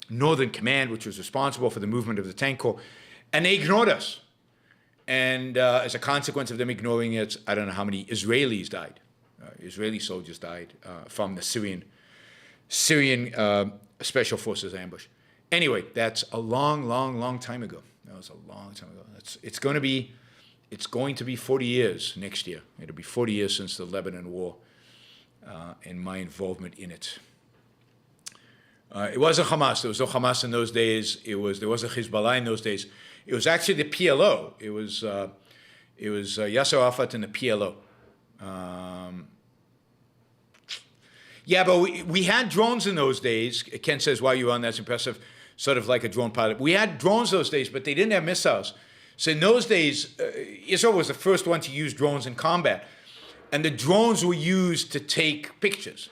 Northern Command, which was responsible for the movement of the tank corps, and they ignored us. And as a consequence of them ignoring it, I don't know how many Israelis died. Israeli soldiers died from the Syrian Special Forces ambush. Anyway, that's a long time ago. That was a long time ago. It's going to be 40 years next year. It'll be 40 years since the Lebanon War and my involvement in it. It wasn't Hamas. There was no Hamas in those days. There was a Hezbollah in those days. It was actually the PLO. It was Yasser Arafat and the PLO. Yeah, but we had drones in those days. Ken says, "Wow, you're on. That's impressive." Sort of like a drone pilot. We had drones those days, but they didn't have missiles. So in those days, Israel was the first one to use drones in combat. And the drones were used to take pictures.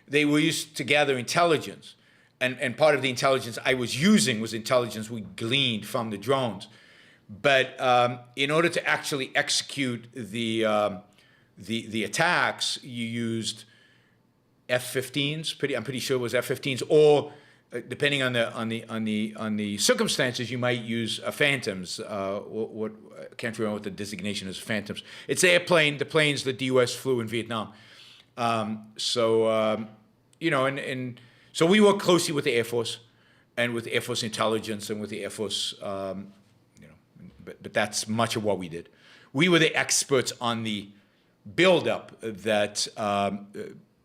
They were used to gather intelligence. And part of the intelligence I was using was intelligence we gleaned from the drones. But in order to actually execute the attacks, you used F-15s. I'm pretty sure it was F-15s, or depending on the circumstances, you might use Phantoms. I can't remember what the designation is. Phantoms. It's the planes that the U.S. flew in Vietnam. So we work closely with the Air Force, and with the Air Force intelligence, and with the Air Force. But that's much of what we did. We were the experts on the buildup that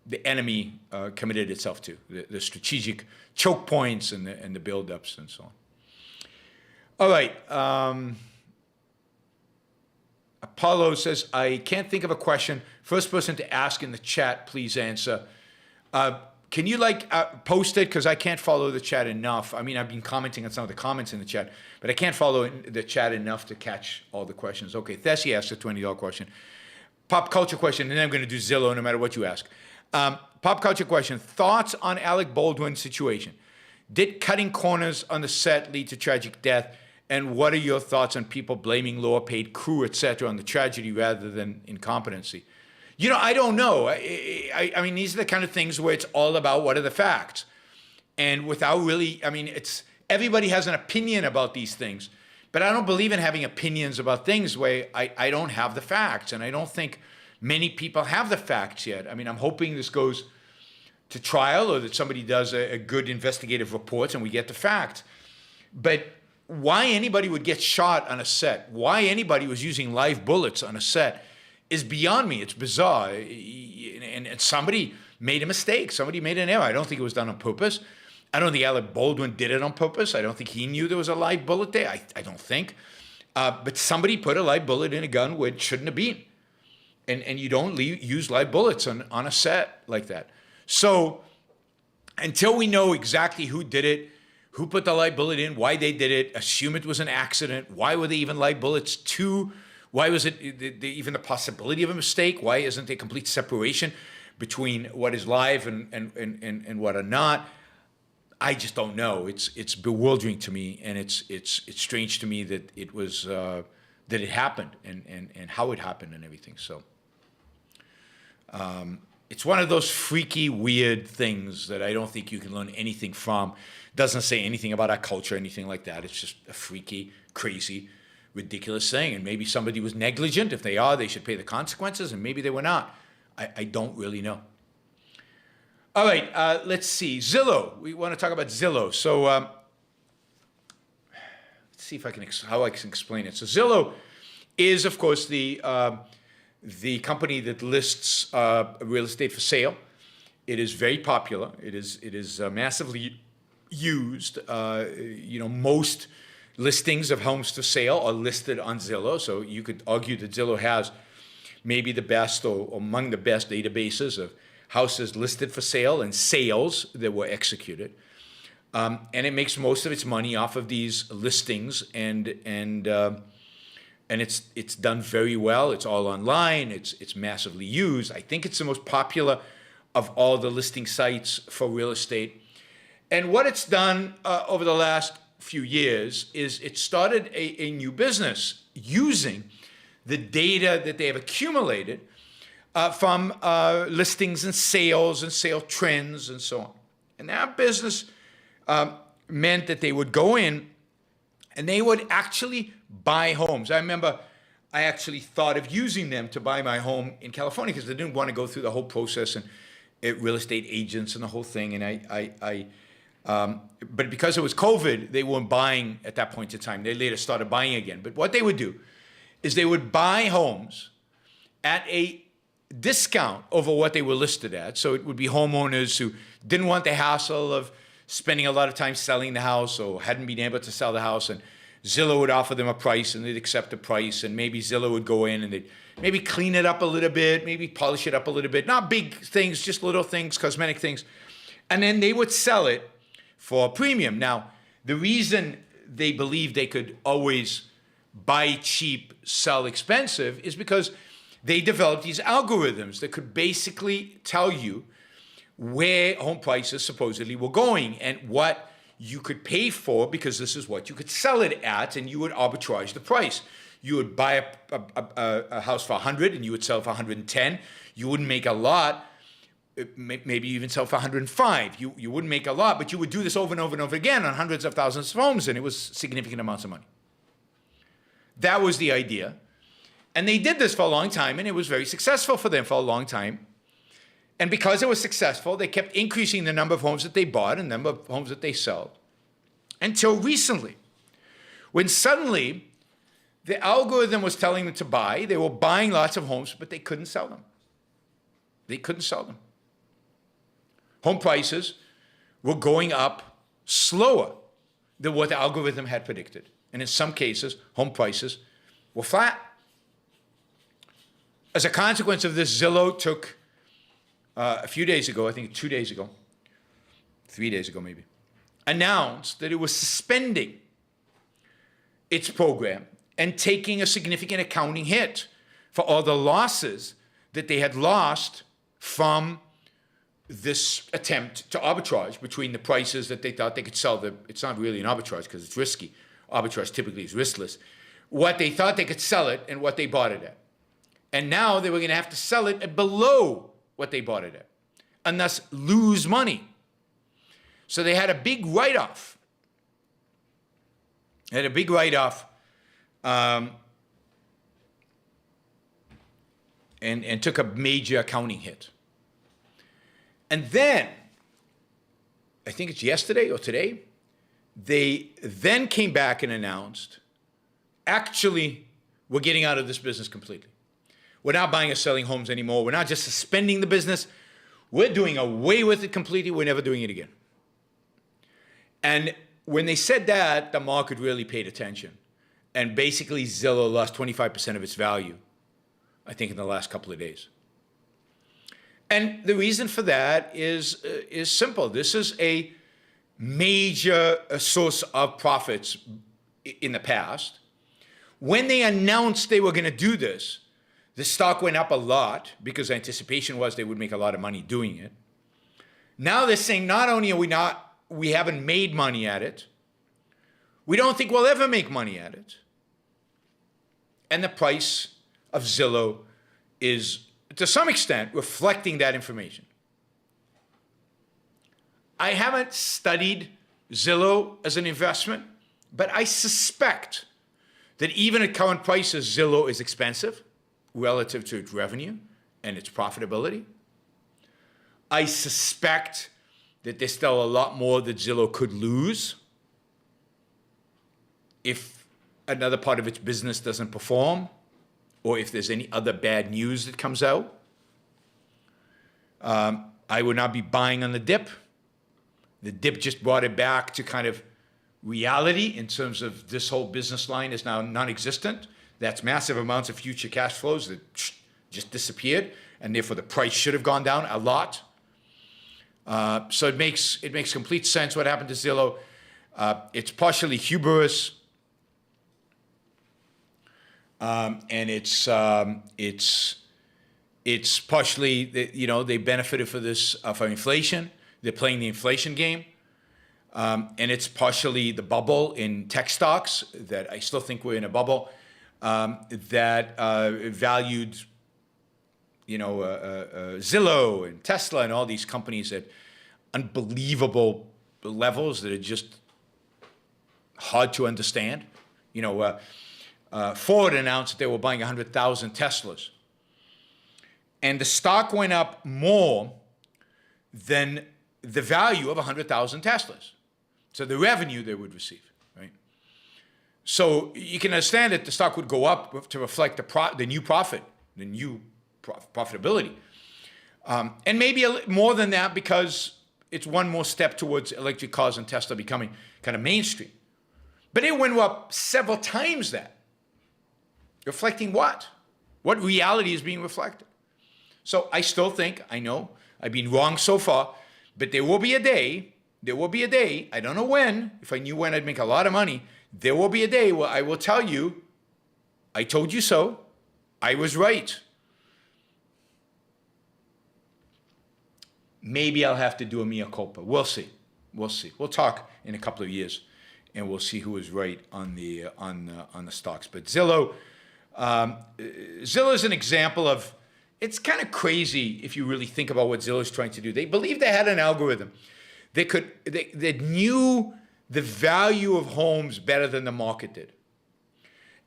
the enemy committed itself to, the strategic choke points and the buildups and so on. All right. Apollo says, I can't think of a question. First person to ask in the chat, please answer. Can you post it? Because I can't follow the chat enough. I mean, I've been commenting on some of the comments in the chat, but I can't follow the chat enough to catch all the questions. Okay, Thessie asked a $20 question. Pop culture question, and then I'm going to do Zillow no matter what you ask. Pop culture question. Thoughts on Alec Baldwin's situation? Did cutting corners on the set lead to tragic death? And what are your thoughts on people blaming lower paid crew, etc., on the tragedy rather than incompetency? I don't know. I mean, these are the kind of things where it's all about what are the facts. And without really, everybody has an opinion about these things. But I don't believe in having opinions about things where I don't have the facts. And I don't think many people have the facts yet. I mean, I'm hoping this goes to trial, or that somebody does a good investigative report and we get the facts. But why anybody would get shot on a set, why anybody was using live bullets on a set, is beyond me. It's bizarre. And somebody made a mistake. Somebody made an error. I don't think it was done on purpose. I don't think Alec Baldwin did it on purpose. I don't think he knew there was a live bullet there. I don't think. But somebody put a live bullet in a gun where it shouldn't have been. And you don't use live bullets on a set like that. So until we know exactly who did it, who put the live bullet in, why they did it, assume it was an accident, why were they even live bullets to, why was it even the possibility of a mistake? Why isn't there complete separation between what is live and what are not? I just don't know. It's bewildering to me, and it's strange to me that it was that it happened and how it happened and everything. So it's one of those freaky, weird things that I don't think you can learn anything from. Doesn't say anything about our culture, anything like that. It's just a freaky, crazy, ridiculous thing. And maybe somebody was negligent. If they are, they should pay the consequences, and maybe they were not. I don't really know. All right, let's see. Zillow. We want to talk about Zillow. So let's see if how I can explain it. So Zillow is, of course, the company that lists real estate for sale. It is very popular. It is massively used. Most listings of homes for sale are listed on Zillow. So you could argue that Zillow has maybe the best or among the best databases of houses listed for sale and sales that were executed. And it makes most of its money off of these listings, and it's done very well. It's all online. It's massively used. I think it's the most popular of all the listing sites for real estate. And what it's done over the last few years is it started a new business using the data that they have accumulated from listings and sale trends and so on. And that business meant that they would go in and they would actually buy homes. I remember I actually thought of using them to buy my home in California because I didn't want to go through the whole process and real estate agents and the whole thing. And but because it was COVID, they weren't buying at that point in time. They later started buying again. But what they would do is they would buy homes at a discount over what they were listed at. So it would be homeowners who didn't want the hassle of spending a lot of time selling the house or hadn't been able to sell the house, and Zillow would offer them a price and they'd accept the price, and maybe Zillow would go in and they'd maybe clean it up a little bit, maybe polish it up a little bit, not big things, just little things, cosmetic things. And then they would sell it for a premium. Now, the reason they believed they could always buy cheap, sell expensive is because they developed these algorithms that could basically tell you where home prices supposedly were going and what you could pay for, because this is what you could sell it at, and you would arbitrage the price. You would buy a house for 100 and you would sell it for 110. You wouldn't make a lot. Maybe even sell for 105. You wouldn't make a lot, but you would do this over and over and over again on hundreds of thousands of homes, and it was significant amounts of money. That was the idea. And they did this for a long time, and it was very successful for them for a long time. And because it was successful, they kept increasing the number of homes that they bought and the number of homes that they sold. Until recently, when suddenly the algorithm was telling them to buy, they were buying lots of homes, but they couldn't sell them. They couldn't sell them. Home prices were going up slower than what the algorithm had predicted. And in some cases, home prices were flat. As a consequence of this, Zillow took a few days ago, I think 2 days ago, 3 days ago maybe, announced that it was suspending its program and taking a significant accounting hit for all the losses that they had lost from this attempt to arbitrage between the prices that they thought they could sell. It's not really an arbitrage because it's risky. Arbitrage typically is riskless. What they thought they could sell it and what they bought it at. And now they were going to have to sell it at below what they bought it at, and thus lose money. So they had a big write-off. And took a major accounting hit. And then, I think it's yesterday or today, they then came back and announced, actually, we're getting out of this business completely. We're not buying or selling homes anymore. We're not just suspending the business. We're doing away with it completely. We're never doing it again. And when they said that, the market really paid attention. And basically, Zillow lost 25% of its value, I think, in the last couple of days. And the reason for that is simple. This is a major source of profits in the past. When they announced they were going to do this, the stock went up a lot because anticipation was they would make a lot of money doing it. Now they're saying not only are we haven't made money at it, we don't think we'll ever make money at it. And the price of Zillow is, to some extent, reflecting that information. I haven't studied Zillow as an investment, but I suspect that even at current prices, Zillow is expensive relative to its revenue and its profitability. I suspect that there's still a lot more that Zillow could lose if another part of its business doesn't perform, or if there's any other bad news that comes out. I would not be buying on the dip. The dip just brought it back to kind of reality in terms of this whole business line is now non-existent. That's massive amounts of future cash flows that just disappeared, and therefore the price should have gone down a lot. So it makes complete sense what happened to Zillow. It's partially hubris, and it's partially they benefited for this for inflation. They're playing the inflation game, and it's partially the bubble in tech stocks that I still think we're in a bubble. that valued, Zillow and Tesla and all these companies at unbelievable levels that are just hard to understand. Ford announced that they were buying 100,000 Teslas. And the stock went up more than the value of 100,000 Teslas. So the revenue they would receive, right? So you can understand that the stock would go up to reflect the new profit, the new profitability. And maybe more than that because it's one more step towards electric cars and Tesla becoming kind of mainstream. But it went up several times that. Reflecting what? What reality is being reflected? So I still think, I know, I've been wrong so far, but there will be a day, I don't know when, if I knew when I'd make a lot of money, there will be a day where I will tell you, I told you so, I was right. Maybe I'll have to do a mea culpa. We'll see. We'll talk in a couple of years, and we'll see who was right on the stocks. But Zillow is an example of, it's kind of crazy if you really think about what Zillow is trying to do. They believed they had an algorithm. They knew the value of homes better than the market did.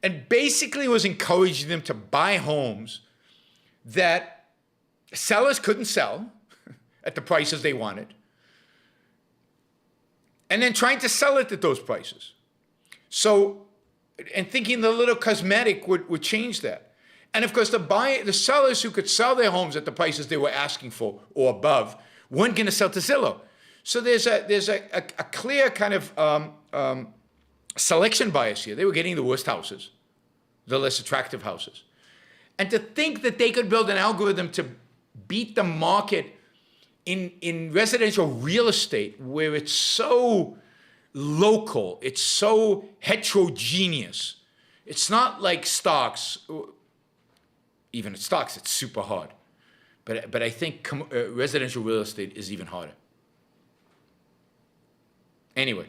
And basically was encouraging them to buy homes that sellers couldn't sell at the prices they wanted, and then trying to sell it at those prices. So, and thinking the little cosmetic would change that. And of course, the sellers who could sell their homes at the prices they were asking for or above weren't going to sell to Zillow. So there's a clear kind of selection bias here. They were getting the worst houses, the less attractive houses. And to think that they could build an algorithm to beat the market in residential real estate where it's so local, it's so heterogeneous. It's not like stocks. Even at stocks, it's super hard. But I think residential real estate is even harder. Anyway,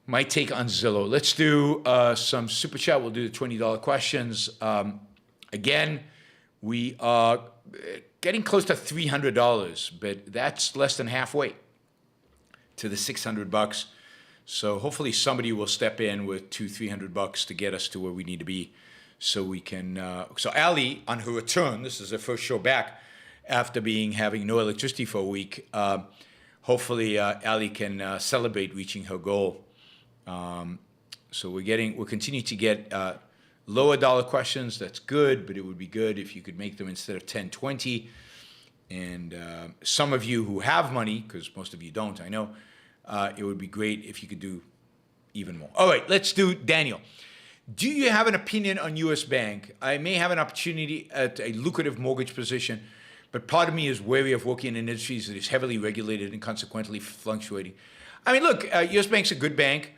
my take on Zillow. Let's do some super chat. We'll do the $20 questions. Again, we are getting close to $300, but that's less than halfway to the $600. So hopefully somebody will step in with $200-300 to get us to where we need to be. So we can, so Ali, on her return, this is her first show back after having no electricity for a week. Hopefully Ali can celebrate reaching her goal. So we're continuing to get lower dollar questions. That's good, but it would be good if you could make them instead of 10, 20. And some of you who have money, because most of you don't, I know, it would be great if you could do even more. All right, let's do Daniel. Do you have an opinion on U.S. Bank? I may have an opportunity at a lucrative mortgage position, but part of me is wary of working in industries that is heavily regulated and consequently fluctuating. I mean, look, U.S. Bank's a good bank.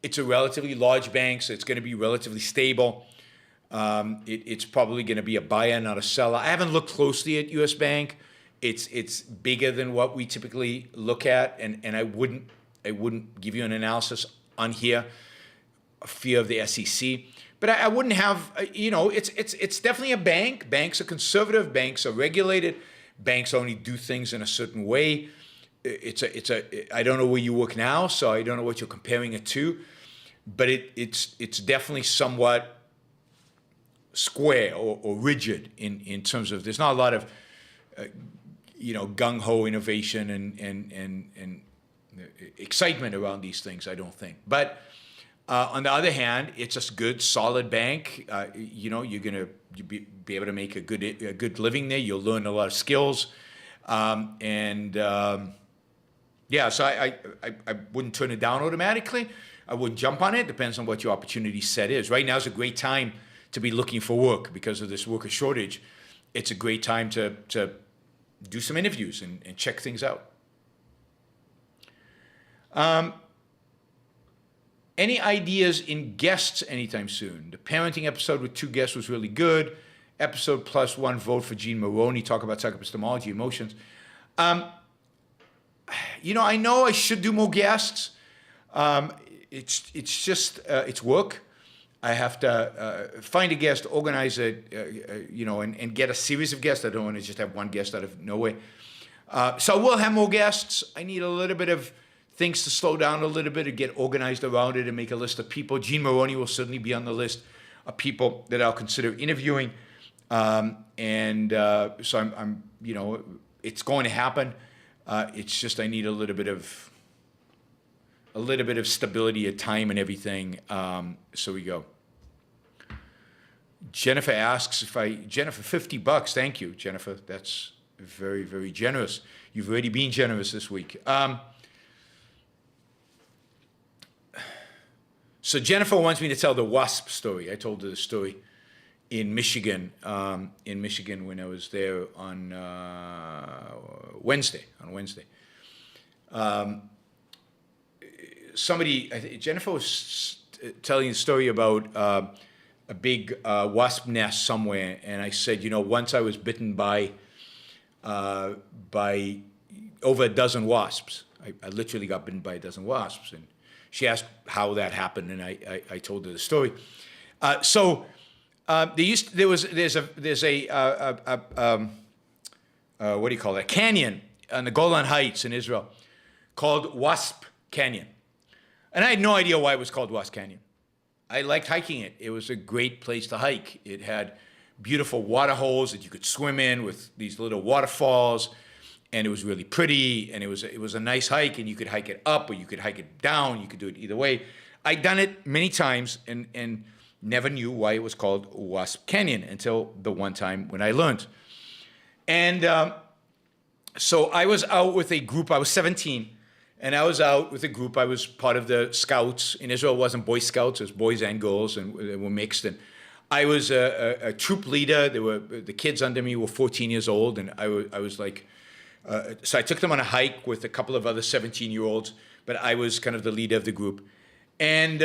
It's a relatively large bank, so it's going to be relatively stable. It's probably going to be a buyer, not a seller. I haven't looked closely at U.S. Bank. It's bigger than what we typically look at, and I wouldn't give you an analysis on here. Fear of the SEC, but I wouldn't have, it's definitely a bank. Banks are conservative. Banks are regulated. Banks only do things in a certain way. I don't know where you work now, so I don't know what you're comparing it to, but it's definitely somewhat square or rigid in terms of, there's not a lot of, gung-ho innovation and excitement around these things, I don't think. But on the other hand, it's a good, solid bank. You're going to be able to make a good living there. You'll learn a lot of skills. So I wouldn't turn it down automatically. I wouldn't jump on it. Depends on what your opportunity set is. Right now is a great time to be looking for work because of this worker shortage. It's a great time to do some interviews and check things out. Any ideas in guests anytime soon? The parenting episode with 2 guests was really good. Episode +1 vote for Gene Maroney, talk about psychoepistemology, emotions. I know I should do more guests. It's just, it's work. I have to find a guest, organize it, and get a series of guests. I don't want to just have one guest out of nowhere. So we'll have more guests. I need a little bit of things to slow down a little bit and get organized around it and make a list of people. Gene Maroney will certainly be on the list of people that I'll consider interviewing. So I'm it's going to happen. It's just I need a little bit of stability of time and everything. So we go. Jennifer asks Jennifer, $50. Thank you, Jennifer. That's very, very generous. You've already been generous this week. So Jennifer wants me to tell the wasp story. I told her the story in Michigan when I was there on Wednesday. Jennifer was telling a story about a big wasp nest somewhere, and I said, once I was bitten by over a dozen wasps. I literally got bitten by a dozen wasps, and she asked how that happened, and I told her the story. There's a canyon on the Golan Heights in Israel called Wasp Canyon. And I had no idea why it was called Wasp Canyon. I liked hiking it. It was a great place to hike. It had beautiful water holes that you could swim in with these little waterfalls, and it was really pretty, and it was a nice hike, and you could hike it up or you could hike it down. You could do it either way. I'd done it many times and never knew why it was called Wasp Canyon until the one time when I learned. And so I was out with a group. I was 17, and I was out with a group. I was part of the Scouts. In Israel, it wasn't Boy Scouts. It was boys and girls, and they were mixed. And I was a troop leader. The kids under me were 14 years old, and I was like, so I took them on a hike with a couple of other 17-year-olds, but I was kind of the leader of the group. And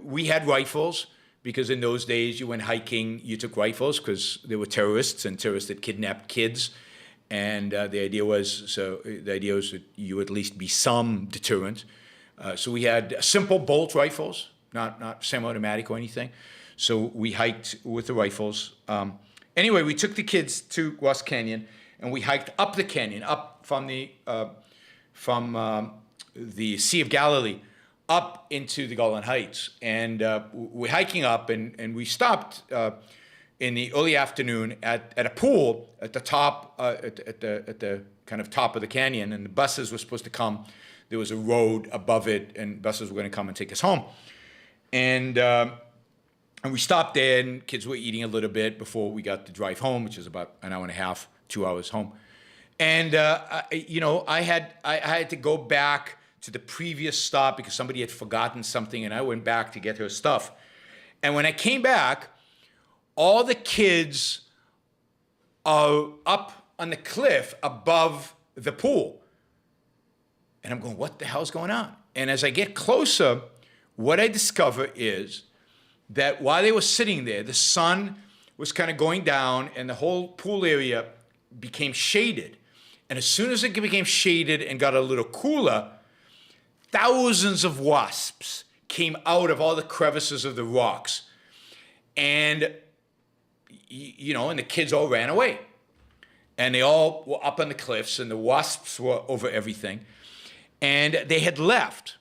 we had rifles, because in those days you went hiking, you took rifles because there were terrorists that kidnapped kids. And the idea was that you at least be some deterrent. So we had simple bolt rifles, not semi-automatic or anything. So we hiked with the rifles. Anyway, we took the kids to Wasp Canyon, and we hiked up the canyon, up from the Sea of Galilee, up into the Golan Heights. And we're hiking up, and we stopped in the early afternoon at a pool at the top, at the kind of top of the canyon, and the buses were supposed to come. There was a road above it, and buses were going to come and take us home. And we stopped there, and kids were eating a little bit before we got to drive home, which is about an hour and a half, 2 hours home. And I had to go back to the previous stop because somebody had forgotten something, and I went back to get her stuff. And when I came back, all the kids are up on the cliff above the pool. And I'm going, what the hell's going on? And as I get closer, what I discover is that while they were sitting there, the sun was kind of going down, and the whole pool area became shaded. And as soon as it became shaded and got a little cooler, thousands of wasps came out of all the crevices of the rocks. And and the kids all ran away. And they all were up on the cliffs, and the wasps were over everything. And they had left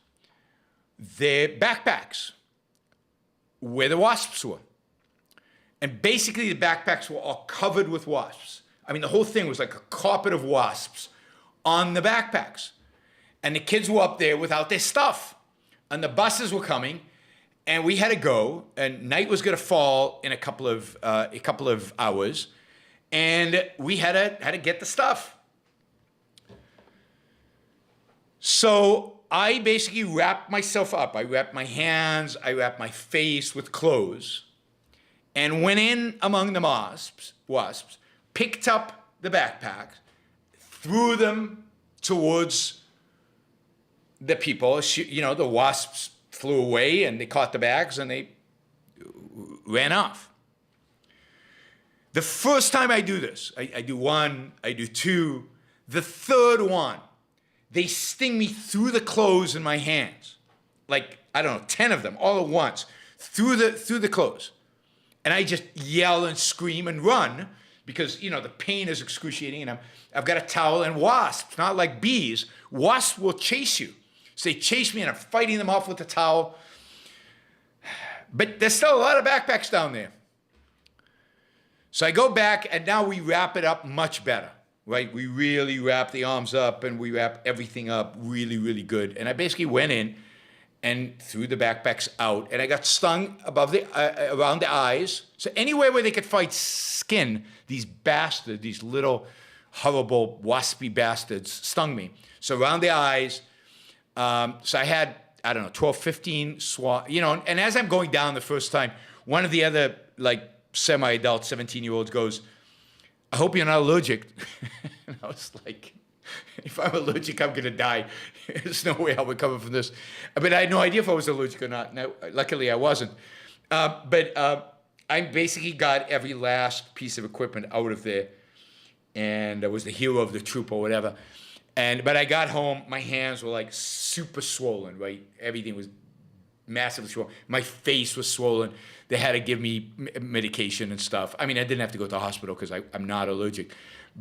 their backpacks where the wasps were. And basically the backpacks were all covered with wasps. I mean, the whole thing was like a carpet of wasps on the backpacks. And the kids were up there without their stuff. And the buses were coming, and we had to go, and night was going to fall in a couple of hours, and we had to get the stuff. So I basically wrapped myself up. I wrapped my hands, I wrapped my face with clothes, and went in among the wasps, picked up the backpacks, threw them towards the people. The wasps flew away, and they caught the bags, and they ran off. The first time I do this, I do one, I do two. The third one, they sting me through the clothes in my hands. Like, I don't know, 10 of them all at once, through the clothes. And I just yell and scream and run because, you know, the pain is excruciating, and I've got a towel, and wasps, not like bees, wasps will chase you. So they chase me, and I'm fighting them off with the towel. But there's still a lot of backpacks down there. So I go back, and now we wrap it up much better, right? We really wrap the arms up, and we wrap everything up really, really good. And I basically went in and threw the backpacks out, and I got stung above around the eyes. So anywhere where they could find skin, these bastards, these little horrible waspy bastards stung me. So around the eyes, so I had, I don't know, 12, 15 you know, and as I'm going down the first time, one of the other, like, semi-adult 17-year-olds goes, I hope you're not allergic. And I was like, if I'm allergic, I'm going to die. There's no way I'll recover from this. But I had no idea if I was allergic or not. Now, luckily, I wasn't. But I basically got every last piece of equipment out of there, and I was the hero of the troop or whatever. But I got home, my hands were like super swollen, right? Everything was massively swollen. My face was swollen. They had to give me medication and stuff. I mean, I didn't have to go to the hospital because I'm not allergic.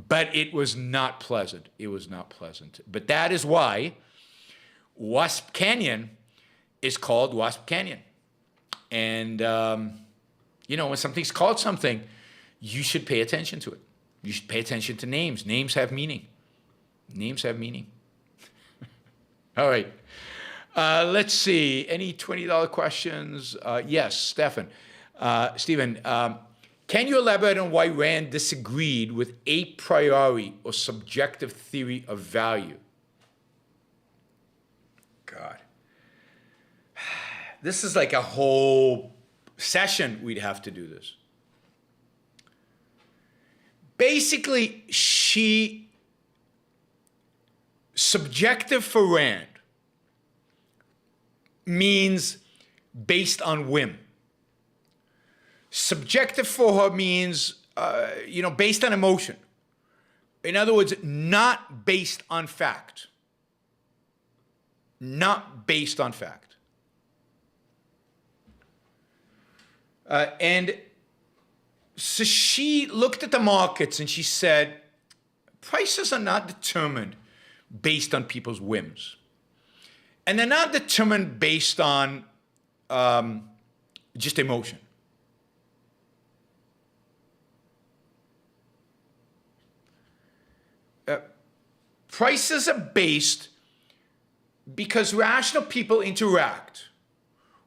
But it was not pleasant. It was not pleasant. But that is why Wasp Canyon is called Wasp Canyon. And, you know, when something's called something, you should pay attention to it. You should pay attention to names. Names have meaning. Names have meaning. All right. Let's see. Any $20 questions? Yes, Stephen. Stephen, can you elaborate on why Rand disagreed with a priori or subjective theory of value? God. This is like a whole session we'd have to do this. Basically, subjective for Rand means based on whim. Subjective for her means, you know, based on emotion. In other words, not based on fact. Not based on fact. And so she looked at the markets and she said, prices are not determined based on people's whims. And they're not determined based on just emotion. Prices are based because rational people interact,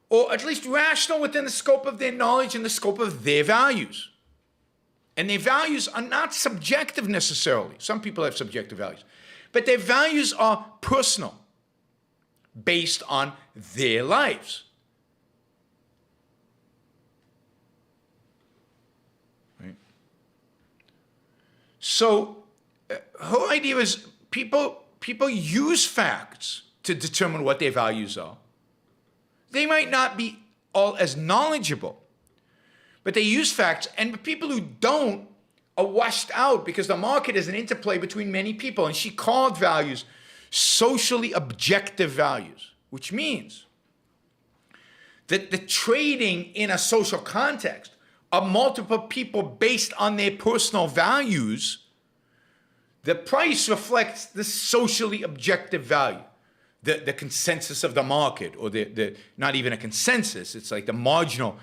or at least rational within the scope of their knowledge and the scope of their values. And their values are not subjective necessarily. Some people have subjective values. But their values are personal, based on their lives. Right? So her idea is people use facts to determine what their values are. They might not be all as knowledgeable, but they use facts, and people who don't are washed out because the market is an interplay between many people. And she called values socially objective values, which means that the trading in a social context of multiple people based on their personal values, the price reflects the socially objective value, the consensus of the market, or the not even a consensus, it's like the marginal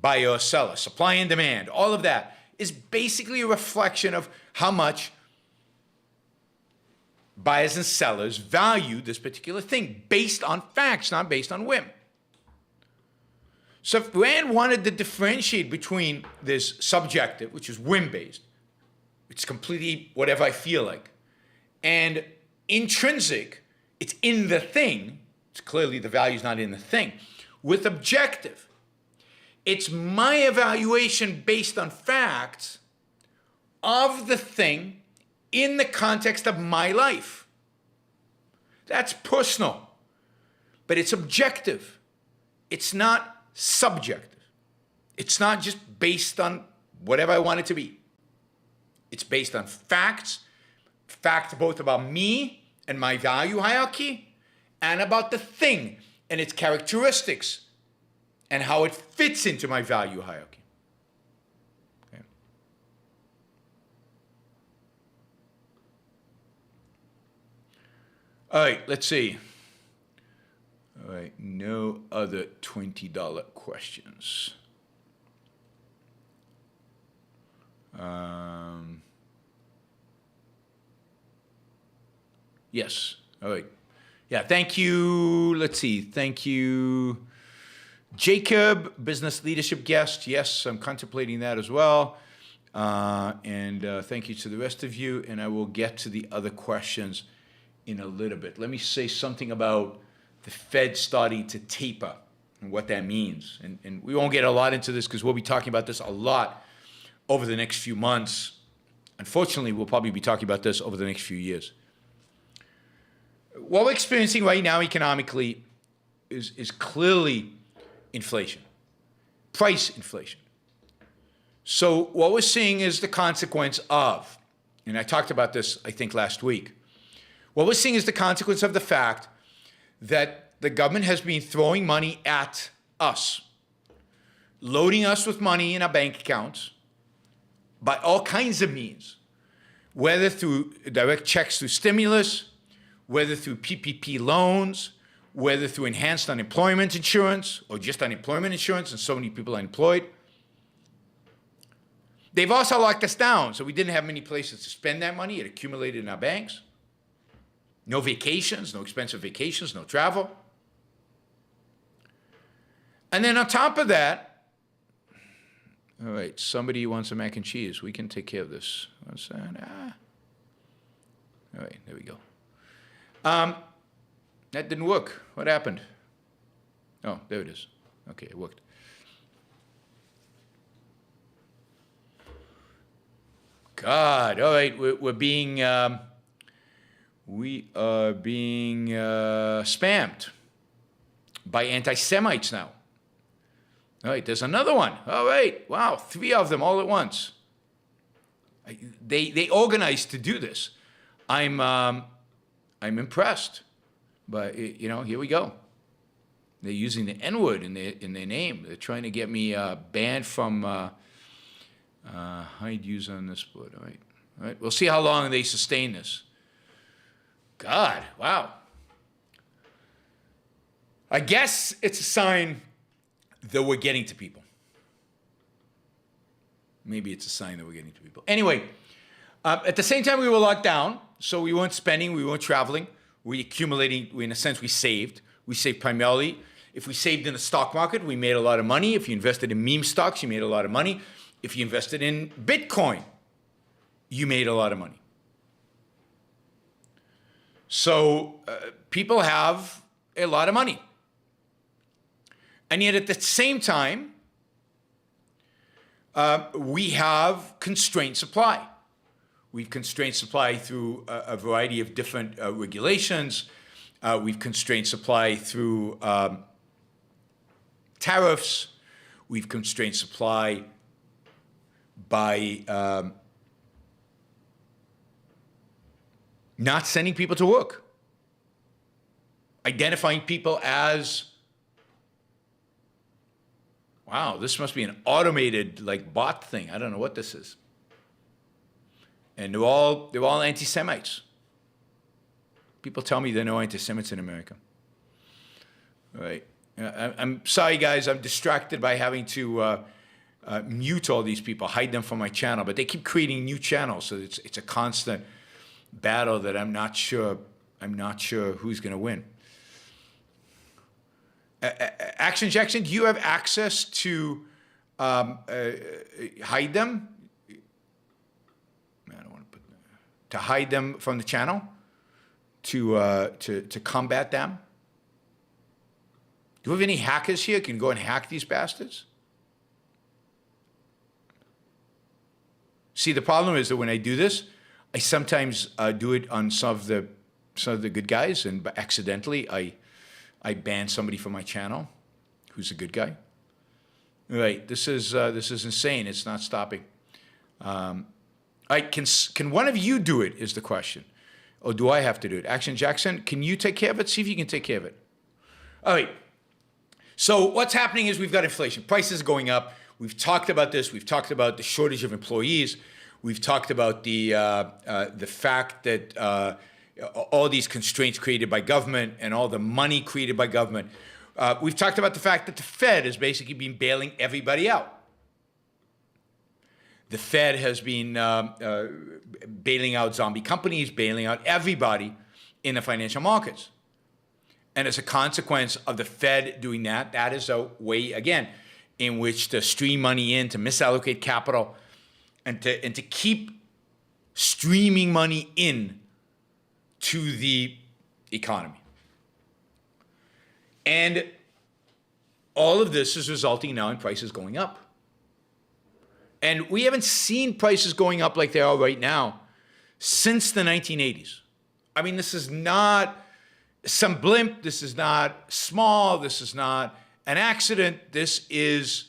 buyer or seller, supply and demand, all of that is basically a reflection of how much buyers and sellers value this particular thing based on facts, not based on whim. So if Rand wanted to differentiate between this subjective, which is whim-based, it's completely whatever I feel like, and intrinsic, it's in the thing, it's clearly the value's not in the thing, with objective, it's my evaluation based on facts of the thing in the context of my life. That's personal, but it's objective. It's not subjective. It's not just based on whatever I want it to be. It's based on facts both about me and my value hierarchy, and about the thing and its characteristics and how it fits into my value hierarchy. Okay. All right, let's see. All right, no other $20 questions. Yes. All right. Yeah. Thank you. Let's see. Thank you, Jacob, business leadership guest. Yes, I'm contemplating that as well. And thank you to the rest of you. And I will get to the other questions in a little bit. Let me say something about the Fed starting to taper and what that means. And we won't get a lot into this because we'll be talking about this a lot over the next few months. Unfortunately, we'll probably be talking about this over the next few years. What we're experiencing right now economically is clearly inflation, price inflation. So what we're seeing is the consequence of, and I talked about this, I think, last week. What we're seeing is the consequence of the fact that the government has been throwing money at us, loading us with money in our bank accounts by all kinds of means, whether through direct checks through stimulus, whether through PPP loans, whether through enhanced unemployment insurance or just unemployment insurance, and so many people are employed. They've also locked us down, so we didn't have many places to spend that money. It accumulated in our banks. No vacations, no expensive vacations, no travel. And then on top of that, all right, somebody wants a mac and cheese. We can take care of this. What's that? All right, there we go. That didn't work. What happened? Oh, there it is. Okay, it worked. God, all right, we're being, we are being spammed by anti-Semites now. All right, there's another one. All right, wow, 3 of them all at once. They organized to do this. I'm impressed, but you know, here we go. They're using the N-word in their name. They're trying to get me banned from hide use on this board. All right, we'll see how long they sustain this. God, wow. I guess it's a sign that we're getting to people. Maybe it's a sign that we're getting to people. Anyway, at the same time we were locked down, so we weren't spending, we weren't traveling, we accumulating, in a sense we saved. We saved primarily. If we saved in the stock market, we made a lot of money. If you invested in meme stocks, you made a lot of money. If you invested in Bitcoin, you made a lot of money. So people have a lot of money. And yet at the same time, we have constrained supply. We've constrained supply through a variety of different regulations. We've constrained supply through tariffs. We've constrained supply by not sending people to work, identifying people as, wow, this must be an automated like bot thing. I don't know what this is. And they're all anti-Semites. People tell me there are no anti-Semites in America. All right. I'm sorry, guys. I'm distracted by having to mute all these people, hide them from my channel. But they keep creating new channels, so it's a constant battle that I'm not sure who's going to win. Action Jackson, do you have access to hide them? I don't want to put to hide them from the channel, to combat them. Do we have any hackers here who can go and hack these bastards? See, the problem is that when I do this, I sometimes do it on some of the good guys, and accidentally I ban somebody from my channel who's a good guy. Right, this is insane. It's not stopping. All right, can one of you do it is the question. Or do I have to do it? Action Jackson, can you take care of it? See if you can take care of it. All right. So what's happening is we've got inflation. Prices are going up. We've talked about this. We've talked about the shortage of employees. We've talked about the fact that all these constraints created by government and all the money created by government. We've talked about the fact that the Fed has basically been bailing everybody out. The Fed has been bailing out zombie companies, bailing out everybody in the financial markets. And as a consequence of the Fed doing that, that is a way, again, in which to stream money in, to misallocate capital, and to keep streaming money in to the economy. And all of this is resulting now in prices going up. And we haven't seen prices going up like they are right now since the 1980s. I mean, this is not some blimp. This is not small. This is not an accident. This is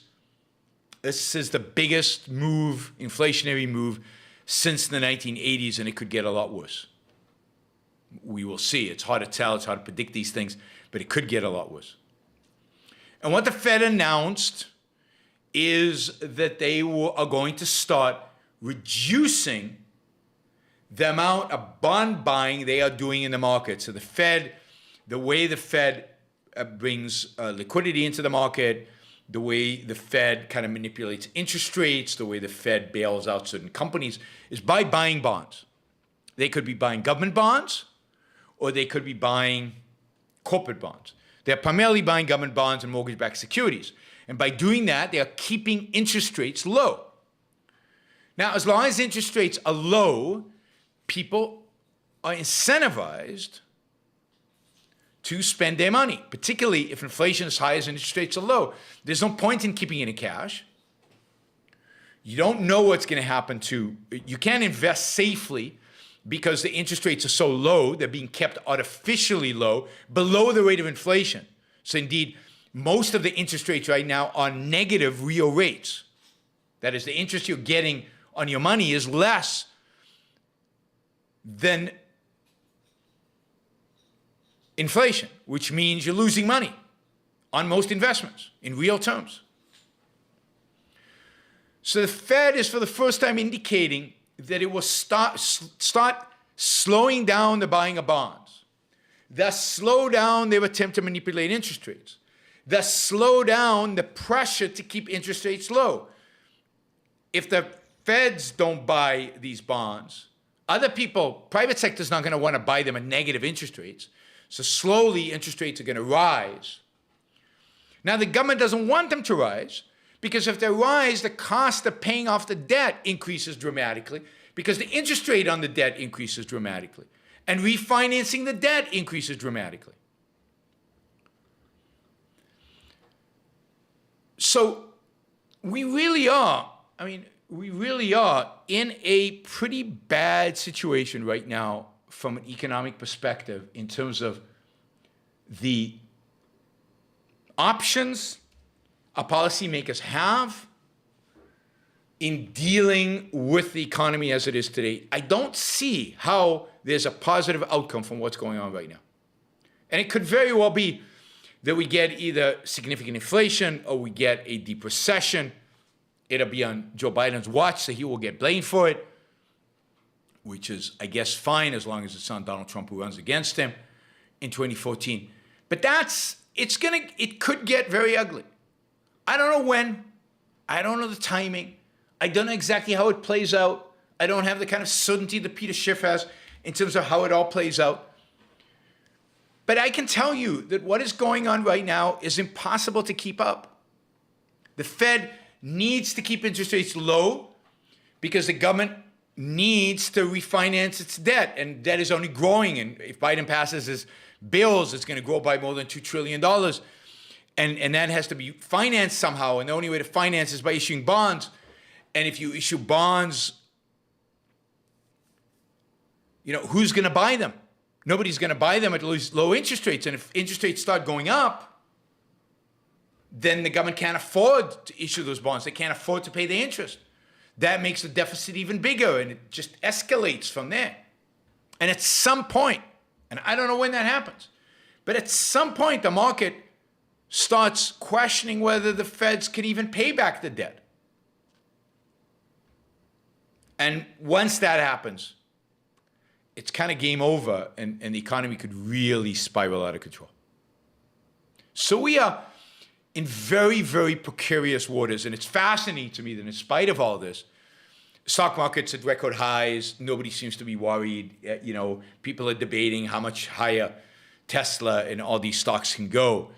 the biggest move, inflationary move, since the 1980s, and it could get a lot worse. We will see. It's hard to tell. It's hard to predict these things, but it could get a lot worse. And what the Fed announced is that they are going to start reducing the amount of bond buying they are doing in the market. So the Fed, the way the Fed brings liquidity into the market, the way the Fed kind of manipulates interest rates, the way the Fed bails out certain companies, is by buying bonds. They could be buying government bonds, or they could be buying corporate bonds. They're primarily buying government bonds and mortgage-backed securities. And by doing that, they are keeping interest rates low. Now, as long as interest rates are low, people are incentivized to spend their money, particularly if inflation is high as interest rates are low. There's no point in keeping it in cash. You don't know what's going to happen you can't invest safely because the interest rates are so low, they're being kept artificially low, below the rate of inflation. So indeed, most of the interest rates right now are negative real rates. That is, the interest you're getting on your money is less than inflation, which means you're losing money on most investments in real terms. So the Fed is for the first time indicating that it will start slowing down the buying of bonds, thus slow down their attempt to manipulate interest rates, thus slow down the pressure to keep interest rates low. If the Feds don't buy these bonds, other people, private sector is not going to want to buy them at negative interest rates. So slowly interest rates are going to rise. Now the government doesn't want them to rise because if they rise, the cost of paying off the debt increases dramatically because the interest rate on the debt increases dramatically and refinancing the debt increases dramatically. So we really are in a pretty bad situation right now from an economic perspective in terms of the options our policymakers have in dealing with the economy as it is today. I don't see how there's a positive outcome from what's going on right now. And it could very well be that we get either significant inflation or we get a deep recession. It'll be on Joe Biden's watch, so he will get blamed for it, which is, I guess, fine as long as it's not Donald Trump who runs against him in 2014. But it could get very ugly. I don't know when. I don't know the timing. I don't know exactly how it plays out. I don't have the kind of certainty that Peter Schiff has in terms of how it all plays out. But I can tell you that what is going on right now is impossible to keep up. The Fed needs to keep interest rates low because the government needs to refinance its debt, and debt is only growing. And if Biden passes his bills, it's going to grow by more than $2 trillion. And that has to be financed somehow. And the only way to finance is by issuing bonds. And if you issue bonds, who's going to buy them? Nobody's going to buy them at low interest rates. And if interest rates start going up, then the government can't afford to issue those bonds. They can't afford to pay the interest. That makes the deficit even bigger, and it just escalates from there. And at some point, and I don't know when that happens, but at some point the market starts questioning whether the feds can even pay back the debt. And once that happens, it's kind of game over, and the economy could really spiral out of control. So we are in very, very precarious waters, and it's fascinating to me that in spite of all this, stock market's at record highs. Nobody seems to be worried. People are debating how much higher Tesla and all these stocks can go,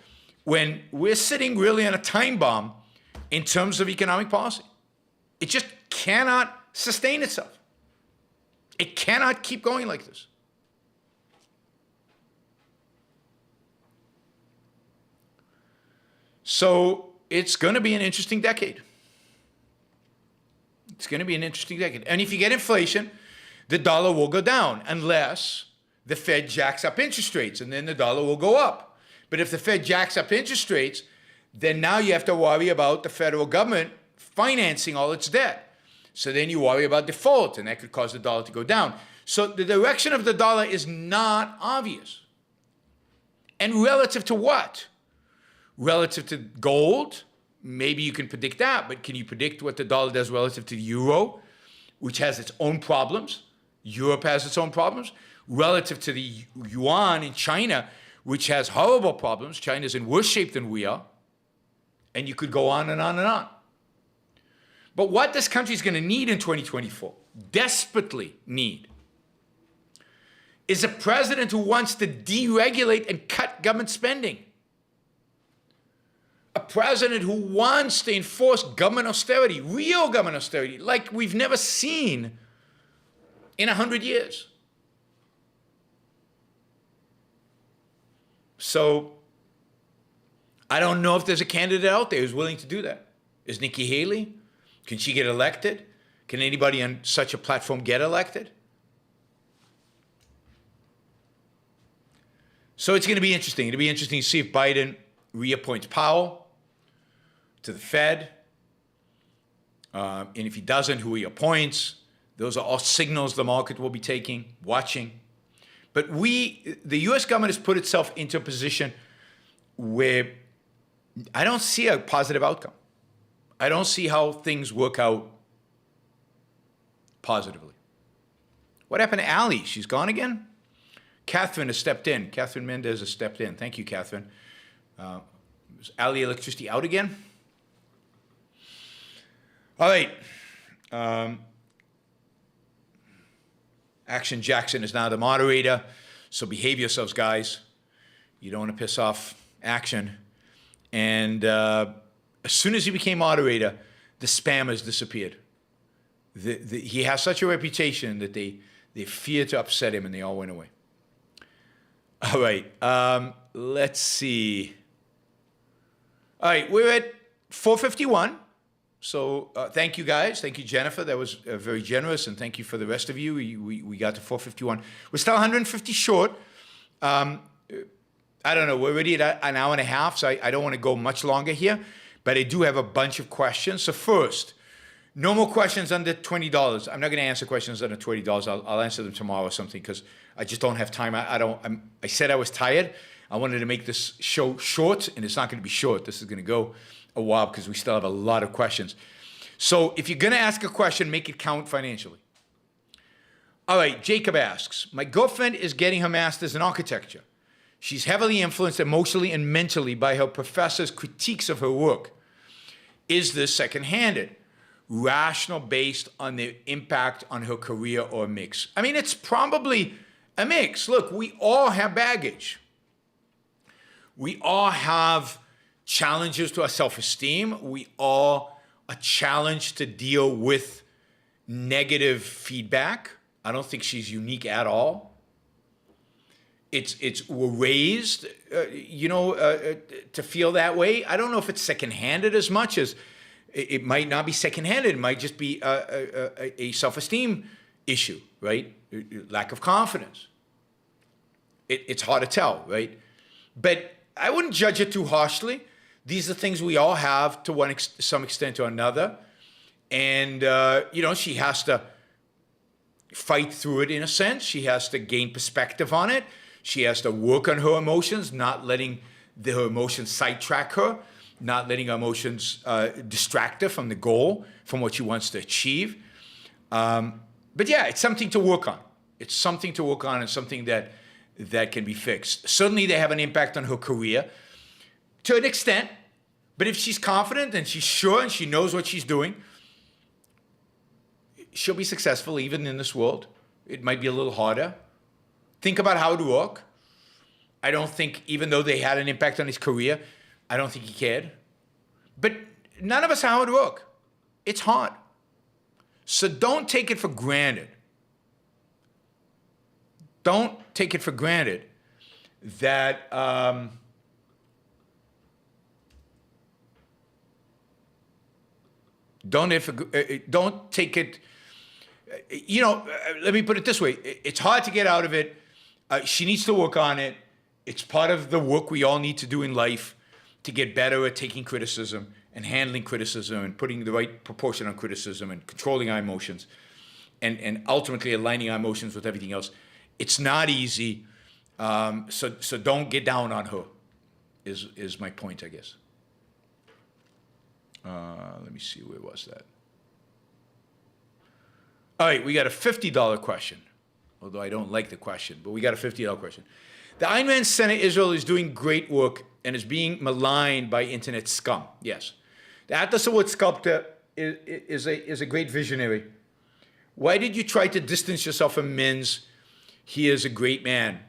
when we're sitting really on a time bomb in terms of economic policy. It just cannot sustain itself. It cannot keep going like this. So it's going to be an interesting decade. It's going to be an interesting decade. And if you get inflation, the dollar will go down unless the Fed jacks up interest rates, and then the dollar will go up. But if the Fed jacks up interest rates, then now you have to worry about the federal government financing all its debt. So then you worry about default, and that could cause the dollar to go down. So the direction of the dollar is not obvious. And relative to what? Relative to gold? Maybe you can predict that, but can you predict what the dollar does relative to the euro, which has its own problems? Europe has its own problems. Relative to the yuan in China, which has horrible problems. China's in worse shape than we are. And you could go on and on and on. But what this country is going to need in 2024, desperately need, is a president who wants to deregulate and cut government spending. A president who wants to enforce government austerity, real government austerity, like we've never seen in 100 years. So I don't know if there's a candidate out there who's willing to do that. Is Nikki Haley? Can she get elected? Can anybody on such a platform get elected? So it's going to be interesting. It'll be interesting to see if Biden reappoints Powell to the Fed. And if he doesn't, who he appoints. Those are all signals the market will be taking, watching. But the U.S. government has put itself into a position where I don't see a positive outcome. I don't see how things work out positively. What happened to Allie? She's gone again? Catherine has stepped in. Catherine Mendez has stepped in. Thank you, Catherine. Is Allie Electricity out again? All right. Action Jackson is now the moderator, so behave yourselves, guys. You don't want to piss off Action. And as soon as he became moderator, the spammers disappeared. He has such a reputation that they feared to upset him, and they all went away. All right, let's see. All right, we're at 4:51. So thank you, guys. Thank you, Jennifer. That was very generous, and thank you for the rest of you. We got to 4:51. We're still 150 short. I don't know. We're already at an hour and a half, so I don't want to go much longer here. But I do have a bunch of questions. So first, no more questions under $20. I'm not going to answer questions under $20. I'll answer them tomorrow or something because I just don't have time. I said I was tired. I wanted to make this show short, and it's not going to be short. This is going to go a while because we still have a lot of questions. So if you're going to ask a question, make it count financially. All right, Jacob asks, my girlfriend is getting her master's in architecture. She's heavily influenced emotionally and mentally by her professor's critiques of her work. Is this second-handed, rational, based on the impact on her career, or a mix? I mean, it's probably a mix. Look, we all have baggage. We all have challenges to our self-esteem. We all are challenged to deal with negative feedback. I don't think she's unique at all. We're raised, to feel that way. I don't know if it's second-handed as much as it might not be second-handed. It might just be a self-esteem issue, right? Lack of confidence. It's hard to tell, right? But I wouldn't judge it too harshly. These are things we all have to some extent or another. And, she has to fight through it in a sense. She has to gain perspective on it. She has to work on her emotions, not letting her emotions sidetrack her, not letting her emotions distract her from the goal, from what she wants to achieve. But yeah, it's something to work on. It's something to work on and something that can be fixed. Certainly they have an impact on her career to an extent, but if she's confident and she's sure and she knows what she's doing, she'll be successful even in this world. It might be a little harder. Think about Howard Roark. I don't think, even though they had an impact on his career, I don't think he cared. But none of us are Howard Roark. It's hard. So don't take it for granted. Don't take it for granted that don't take it. Let me put it this way: it's hard to get out of it. She needs to work on it. It's part of the work we all need to do in life to get better at taking criticism and handling criticism and putting the right proportion on criticism and controlling our emotions and ultimately aligning our emotions with everything else. It's not easy. So don't get down on her is my point, I guess. Let me see, where was that? All right, we got a $50 question, although I don't like the question, but we got a $50 question. The Ayn Rand Center Israel is doing great work and is being maligned by internet scum. Yes. The Atlas Award sculptor is a great visionary. Why did you try to distance yourself from Mins? He is a great man.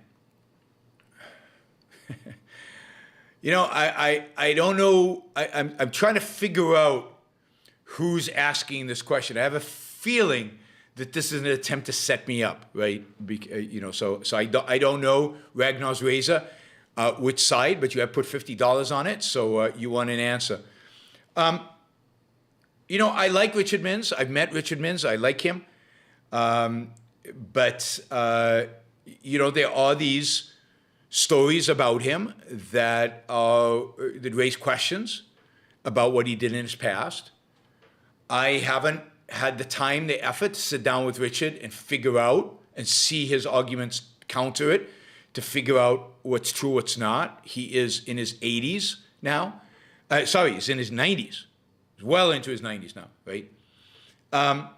I don't know. I'm trying to figure out who's asking this question. I have a feeling that this is an attempt to set me up, right? So I don't know Ragnar's razor, which side, but you have put $50 on it, so you want an answer. I like Richard Mins. I've met Richard Mins. I like him. But there are these stories about him that raise questions about what he did in his past. I haven't had the time, the effort to sit down with Richard and figure out and see his arguments counter it, to figure out what's true, what's not. He is in his 80s now. He's in his 90s. He's well into his 90s now, right? I'm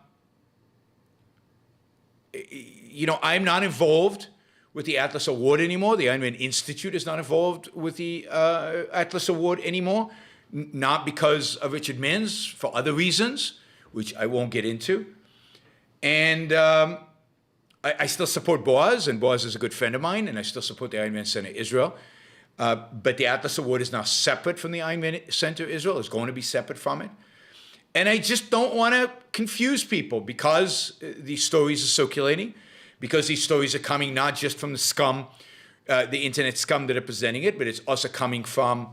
not involved with the Atlas Award anymore. The Ayn Rand Institute is not involved with the Atlas Award anymore, not because of Richard Mins, for other reasons, which I won't get into. And I still support Boaz, and Boaz is a good friend of mine, and I still support the Ayn Rand Center Israel. But the Atlas Award is now separate from the Ayn Rand Center Israel. It's going to be separate from it. And I just don't want to confuse people because these stories are circulating, because these stories are coming not just from the scum, the internet scum that are presenting it, but it's also coming from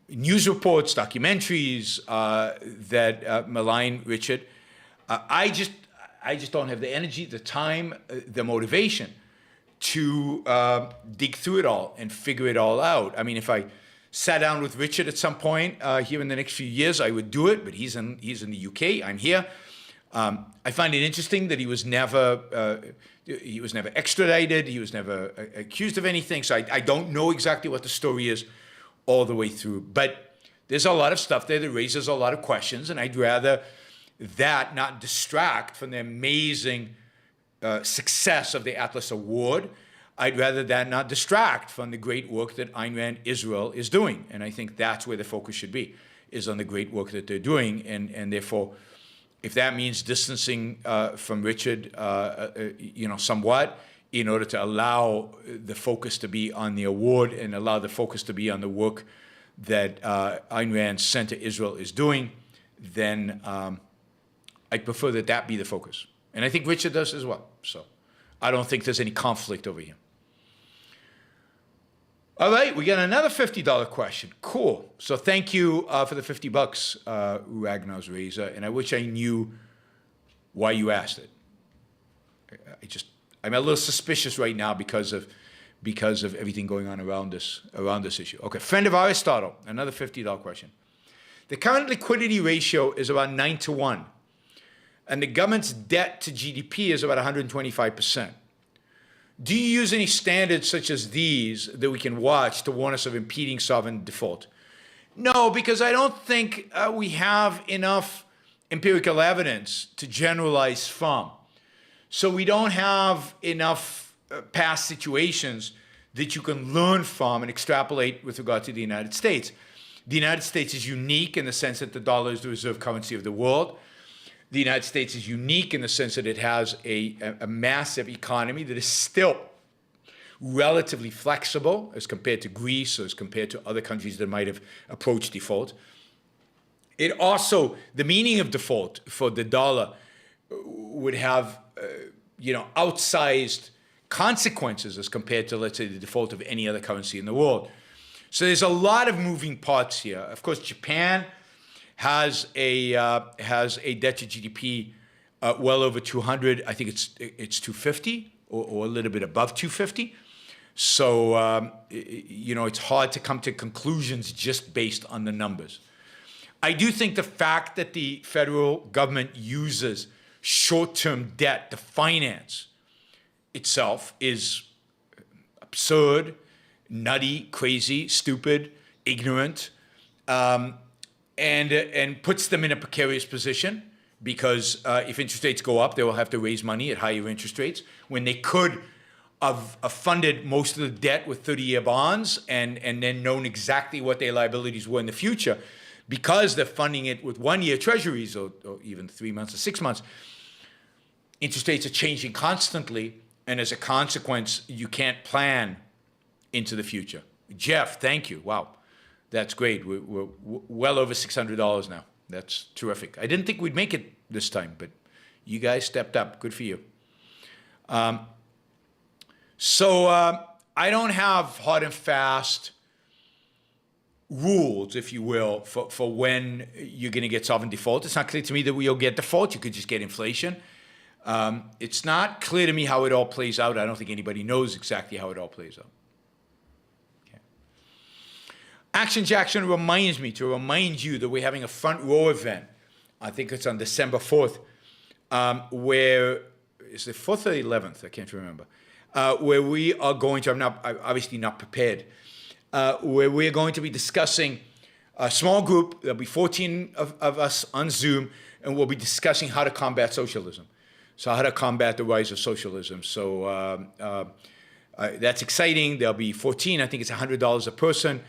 news reports, documentaries that malign Richard. I just don't have the energy, the time, the motivation to dig through it all and figure it all out. I mean, if I sat down with Richard at some point here in the next few years, I would do it, but he's in the UK, I'm here. I find it interesting that he was never extradited, he was never accused of anything, so I don't know exactly what the story is all the way through. But there's a lot of stuff there that raises a lot of questions, and I'd rather that not distract from the amazing success of the Atlas Award. I'd rather that not distract from the great work that Ayn Rand Israel is doing. And I think that's where the focus should be, is on the great work that they're doing. And therefore, if that means distancing from Richard, somewhat, in order to allow the focus to be on the award and allow the focus to be on the work that Ayn Rand Center Israel is doing, then I'd prefer that be the focus. And I think Richard does as well. So I don't think there's any conflict over here. All right, we got another $50 question. Cool. So thank you for the $50, Ragnar's razor. And I wish I knew why you asked it. I'm a little suspicious right now because of everything going on around this issue. Okay, friend of Aristotle, another $50 question. The current liquidity ratio is about 9-to-1, and the government's debt to GDP is about 125%. Do you use any standards such as these that we can watch to warn us of impeding sovereign default? No, because I don't think we have enough empirical evidence to generalize from. So we don't have enough past situations that you can learn from and extrapolate with regard to the United States. The United States is unique in the sense that the dollar is the reserve currency of the world. The United States is unique in the sense that it has a massive economy that is still relatively flexible as compared to Greece or as compared to other countries that might have approached default. It also, the meaning of default for the dollar would have, outsized consequences as compared to, let's say, the default of any other currency in the world. So there's a lot of moving parts here. Of course, Japan has a debt to GDP well over 200. I think it's 250 or a little bit above 250. So it's hard to come to conclusions just based on the numbers. I do think the fact that the federal government uses short-term debt to finance itself is absurd, nutty, crazy, stupid, ignorant, and puts them in a precarious position because if interest rates go up, they will have to raise money at higher interest rates when they could have funded most of the debt with 30-year bonds and then known exactly what their liabilities were in the future. Because they're funding it with 1-year treasuries or even 3 months or 6 months, interest rates are changing constantly, and as a consequence, you can't plan into the future. Jeff, thank you. Wow, that's great. We're well over $600 now. That's terrific. I didn't think we'd make it this time, but you guys stepped up. Good for you. So I don't have hard and fast rules, if you will, for when you're going to get sovereign default. It's not clear to me that we'll get default. You could just get inflation. It's not clear to me how it all plays out. I don't think anybody knows exactly how it all plays out. Okay. Action Jackson reminds me to remind you that we're having a front row event. I think it's on December 4th, where is it 4th or 11th? I can't remember. Where we are going to, I'm obviously not prepared, where we're going to be discussing a small group. There'll be 14 of us on Zoom, and we'll be discussing how to combat socialism. So how to combat the rise of socialism. So that's exciting. There'll be 14. I think it's $100 a person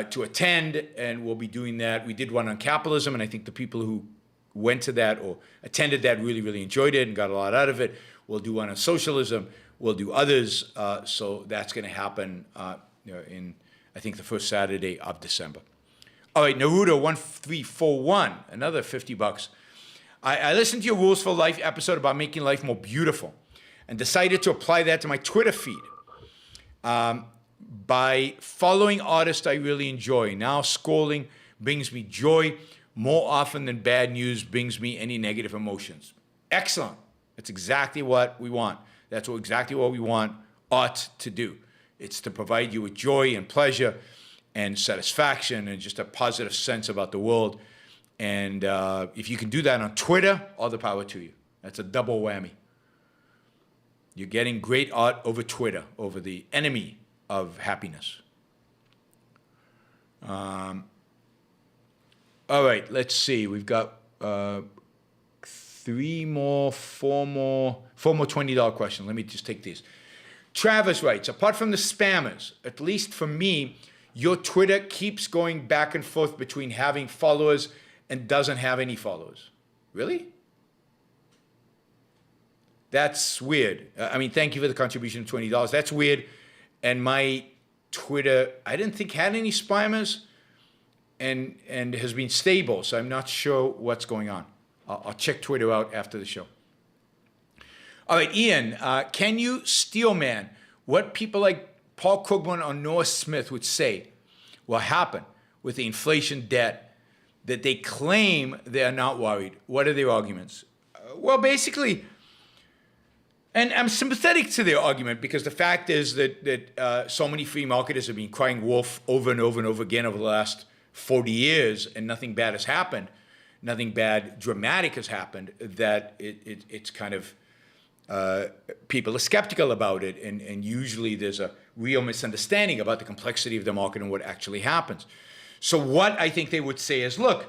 to attend, and we'll be doing that. We did one on capitalism, and I think the people who went to that or attended that really, really enjoyed it and got a lot out of it. We'll do one on socialism. We'll do others. So that's going to happen in, I think, the first Saturday of December. All right, Naruto1341, another $50. I listened to your Rules for Life episode about making life more beautiful and decided to apply that to my Twitter feed by following artists I really enjoy. Now scrolling brings me joy more often than bad news brings me any negative emotions. Excellent. That's exactly what we want. That's exactly what we want art to do. It's to provide you with joy and pleasure and satisfaction and just a positive sense about the world. And if you can do that on Twitter, all the power to you. That's a double whammy. You're getting great art over Twitter, over the enemy of happiness. All right, let's see. We've got four more $20 questions. Let me just take these. Travis writes, apart from the spammers, at least for me, your Twitter keeps going back and forth between having followers and doesn't have any followers. Really? That's weird. I mean, thank you for the contribution of $20. That's weird. And my Twitter, I didn't think had any spammers and has been stable. So I'm not sure what's going on. I'll check Twitter out after the show. All right, Ian, can you steel man what people like Paul Krugman or Noah Smith would say will happen with the inflation debt that they claim they are not worried? What are their arguments? Well, basically, and I'm sympathetic to their argument because the fact is that so many free marketers have been crying wolf over and over and over again over the last 40 years and nothing bad has happened, nothing bad dramatic has happened, that it's kind of people are skeptical about it, and usually there's a real misunderstanding about the complexity of the market and what actually happens. So what I think they would say is, look,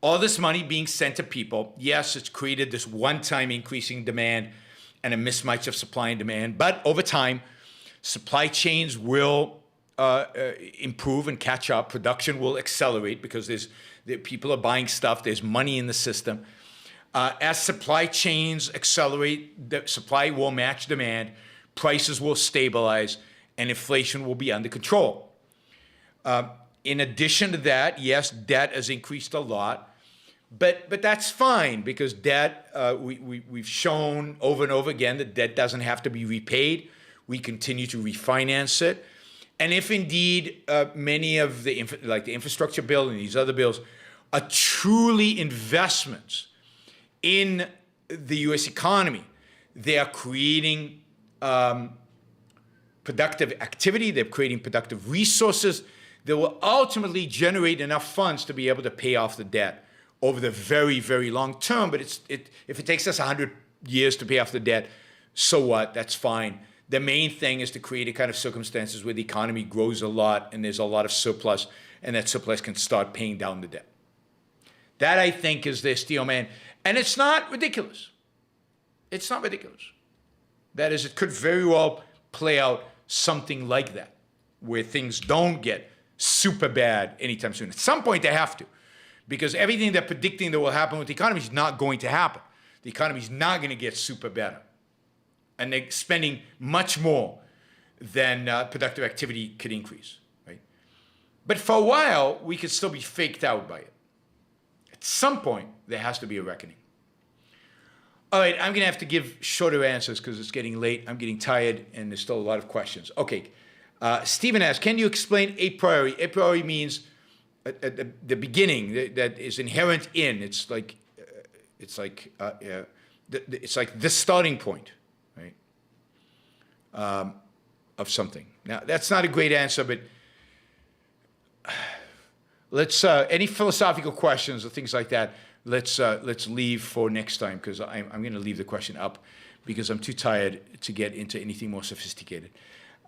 all this money being sent to people, yes, it's created this one-time increasing demand and a mismatch of supply and demand, but over time, supply chains will improve and catch up. Production will accelerate because people are buying stuff. There's money in the system. As supply chains accelerate, the supply will match demand, prices will stabilize, and inflation will be under control. In addition to that, yes, debt has increased a lot, but that's fine because debt, we've shown over and over again that debt doesn't have to be repaid. We continue to refinance it. And if indeed many of the infrastructure bill and these other bills are truly investments in the U.S. economy, they are creating productive activity, they're creating productive resources that will ultimately generate enough funds to be able to pay off the debt over the very, very long term. But if it takes us 100 years to pay off the debt, so what? That's fine. The main thing is to create a kind of circumstances where the economy grows a lot and there's a lot of surplus, and that surplus can start paying down the debt. That, I think, is their steel man. And it's not ridiculous. It's not ridiculous. That is, it could very well play out something like that, where things don't get super bad anytime soon. At some point, they have to, because everything they're predicting that will happen with the economy is not going to happen. The economy is not going to get super better. And they're spending much more than productive activity could increase, right? But for a while, we could still be faked out by it. At some point, there has to be a reckoning. All right, I'm going to have to give shorter answers because it's getting late. I'm getting tired, and there's still a lot of questions. Okay, Stephen asks, can you explain a priori? A priori means at the beginning that is inherent in. It's like the starting point, right, of something. Now, that's not a great answer, but let's any philosophical questions or things like that, let's leave for next time, because I'm going to leave the question up because I'm too tired to get into anything more sophisticated.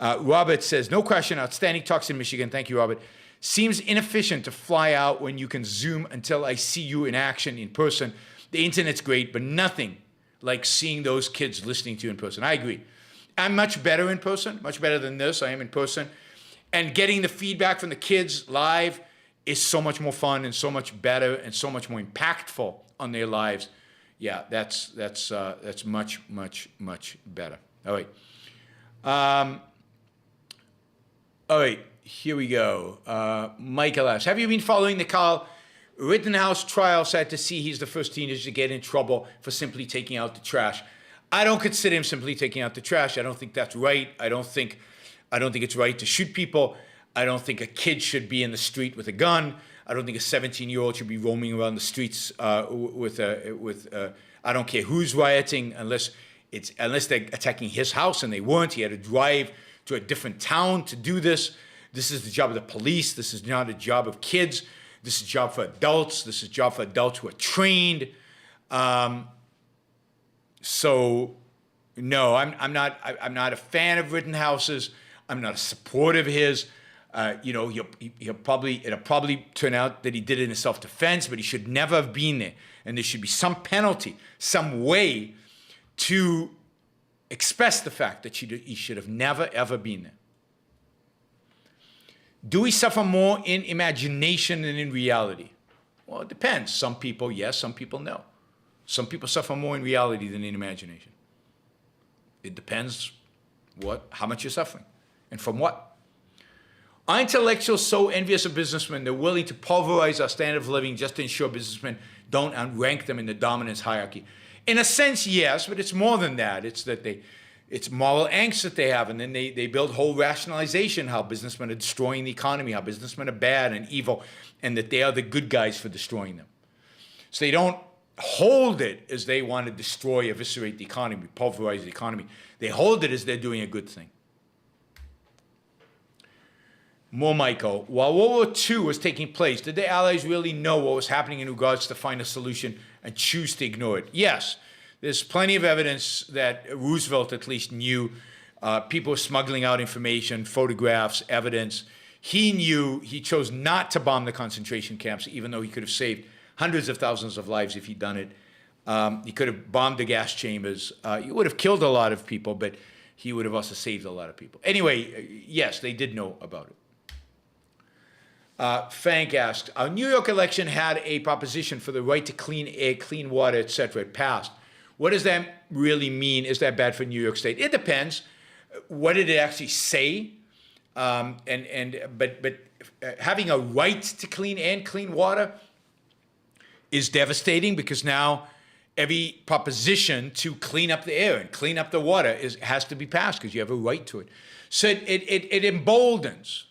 Robert says, no question, outstanding talks in Michigan. Thank you, Robert. Seems inefficient to fly out when you can Zoom until I see you in action in person. The internet's great, but nothing like seeing those kids listening to you in person. I agree. I'm much better in person, much better than this. I am in person. And getting the feedback from the kids live is so much more fun and so much better and so much more impactful on their lives. Yeah, that's much, much, much better. All right. All right, here we go. Michael asks, have you been following the Kyle Rittenhouse trial? Sad to see he's the first teenager to get in trouble for simply taking out the trash. I don't consider him simply taking out the trash. I don't think that's right. I don't think it's right to shoot people. I don't think a kid should be in the street with a gun. I don't think a 17-year-old should be roaming around the streets I don't care who's rioting, unless they're attacking his house, and they weren't. He had to drive to a different town to do this. This is the job of the police. This is not a job of kids. This is a job for adults. This is a job for adults who are trained. So, no, I'm not a fan of Rittenhouse's. I'm not a supporter of his. It'll probably turn out that he did it in self-defense, but he should never have been there. And there should be some penalty, some way to express the fact that he should have never, ever been there. Do we suffer more in imagination than in reality? Well, it depends. Some people, yes. Some people, no. Some people suffer more in reality than in imagination. It depends how much you're suffering and from what. Are intellectuals so envious of businessmen they're willing to pulverize our standard of living just to ensure businessmen don't outrank them in the dominance hierarchy? In a sense, yes, but it's more than that. It's moral angst that they have, and then they build whole rationalization how businessmen are destroying the economy, how businessmen are bad and evil, and that they are the good guys for destroying them. So they don't hold it as they want to destroy, eviscerate the economy, pulverize the economy. They hold it as they're doing a good thing. More Michael. While World War II was taking place, did the Allies really know what was happening in regards to find a solution and choose to ignore it? Yes. There's plenty of evidence that Roosevelt at least knew people smuggling out information, photographs, evidence. He knew, he chose not to bomb the concentration camps, even though he could have saved hundreds of thousands of lives if he'd done it. He could have bombed the gas chambers. He would have killed a lot of people, but he would have also saved a lot of people. Anyway, yes, they did know about it. Frank asked, our New York election had a proposition for the right to clean air, clean water, etc. It passed. What does that really mean? Is that bad for New York State? It depends. What did it actually say? But having a right to clean air and clean water is devastating, because now every proposition to clean up the air and clean up the water has to be passed because you have a right to it. So it emboldens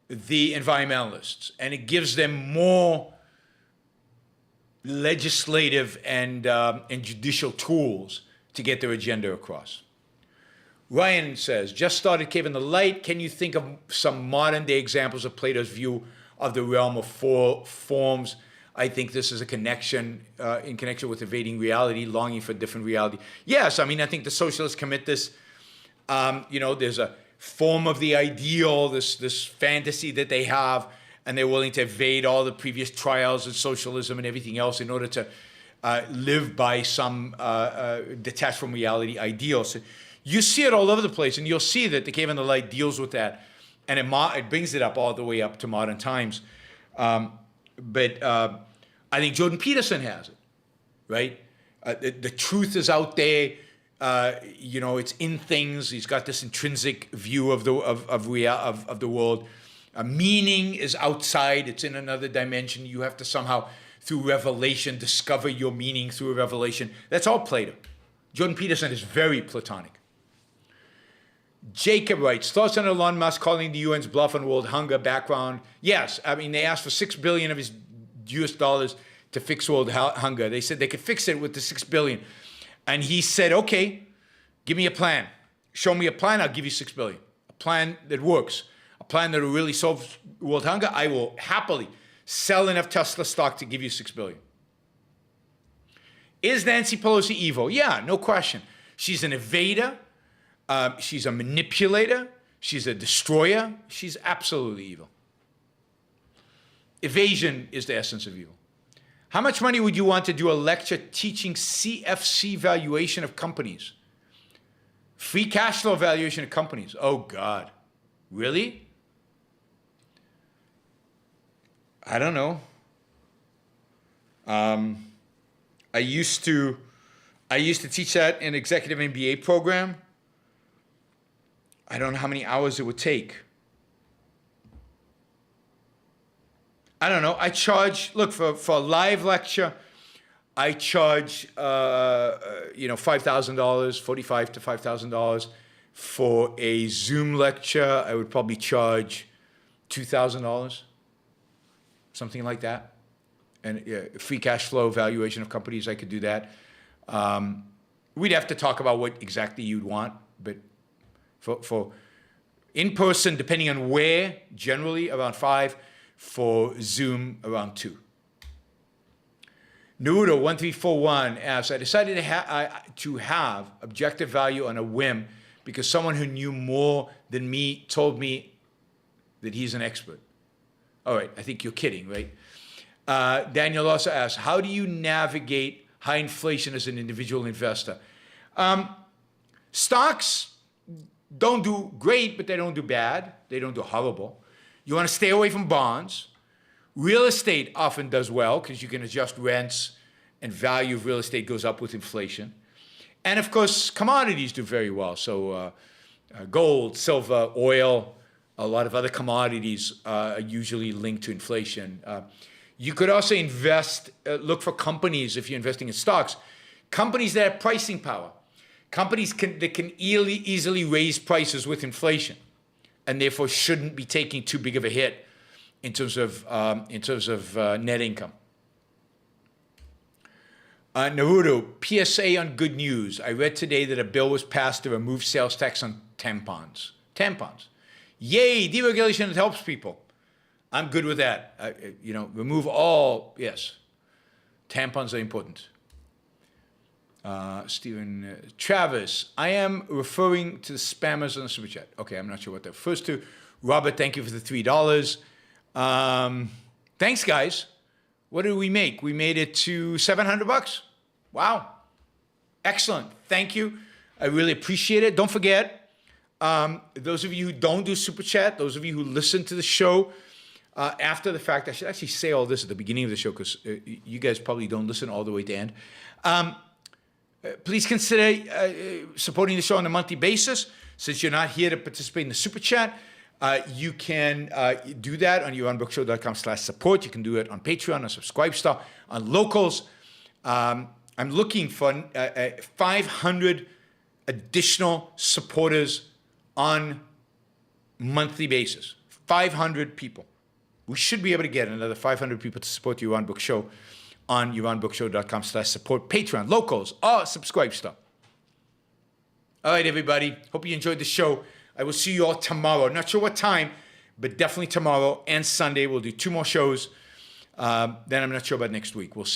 the environmentalists, and it gives them more legislative and judicial tools to get their agenda across. Ryan says, just started Cave in the Light. Can you think of some modern day examples of Plato's view of the realm of four forms? I think this is a connection, in connection with evading reality, longing for different reality. Yes, I mean, I think the socialists commit this. There's a form of the ideal, this fantasy that they have, and they're willing to evade all the previous trials of socialism and everything else in order to live by some detached from reality ideal. So you see it all over the place, and you'll see that the Cave in the Light deals with that, and it brings it up all the way up to modern times. But I think Jordan Peterson has it, right? The truth is out there. It's in things. He's got this intrinsic view of the world. Meaning is outside. It's in another dimension. You have to somehow, through revelation, discover your meaning through a revelation. That's all Plato. Jordan Peterson is very Platonic. Jacob writes, thoughts on Elon Musk calling the UN's bluff on world hunger background? Yes, I mean, they asked for $6 billion of his US dollars to fix world hunger. They said they could fix it with the $6 billion. And he said, okay, give me a plan. Show me a plan, I'll give you $6 billion. A plan that works. A plan that will really solve world hunger. I will happily sell enough Tesla stock to give you $6 billion. Is Nancy Pelosi evil? Yeah, no question. She's an evader. She's a manipulator. She's a destroyer. She's absolutely evil. Evasion is the essence of evil. How much money would you want to do a lecture teaching CFC valuation of companies? Free cash flow valuation of companies. Oh, God. Really? I don't know. I used to teach that in executive MBA program. I don't know how many hours it would take. I don't know. I charge, look, for a live lecture, I charge, $5,000, $4,500 to $5,000. For a Zoom lecture, I would probably charge $2,000, something like that. And free cash flow valuation of companies, I could do that. We'd have to talk about what exactly you'd want, but for in-person, depending on where, generally around 5, for Zoom around 2. Naruto1341 asks, I decided to have objective value on a whim because someone who knew more than me told me that he's an expert. All right, I think you're kidding, right? Daniel also asks, how do you navigate high inflation as an individual investor? Stocks don't do great, but they don't do bad. They don't do horrible. You want to stay away from bonds. Real estate often does well because you can adjust rents and value of real estate goes up with inflation. And of course, commodities do very well. So gold, silver, oil, a lot of other commodities are usually linked to inflation. You could also invest, look for companies if you're investing in stocks, companies that have pricing power. Companies that can easily raise prices with inflation, and therefore shouldn't be taking too big of a hit in terms of net income. Naruto, PSA on good news. I read today that a bill was passed to remove sales tax on tampons. Tampons. Yay, deregulation, it helps people. I'm good with that. Remove all, yes. Tampons are important. Stephen Travis, I am referring to the spammers on the super chat. Okay, I'm not sure what that refers to. Robert, thank you for the $3. Thanks, guys. What did we make? We made it to $700. Wow. Excellent. Thank you. I really appreciate it. Don't forget, those of you who don't do super chat, those of you who listen to the show after the fact, I should actually say all this at the beginning of the show because you guys probably don't listen all the way to the end. Please consider supporting the show on a monthly basis. Since you're not here to participate in the super chat, you can do that on YaronBrookShow.com/support. You can do it on Patreon, on Subscribestar, on Locals. I'm looking for 500 additional supporters on monthly basis. 500 people. We should be able to get another 500 people to support the Yaron Brook Show on YaronBrookShow.com/support, Patreon, Locals, or Subscribestar. All right, everybody. Hope you enjoyed the show. I will see you all tomorrow. Not sure what time, but definitely tomorrow and Sunday. We'll do 2 more shows. Then I'm not sure about next week. We'll see.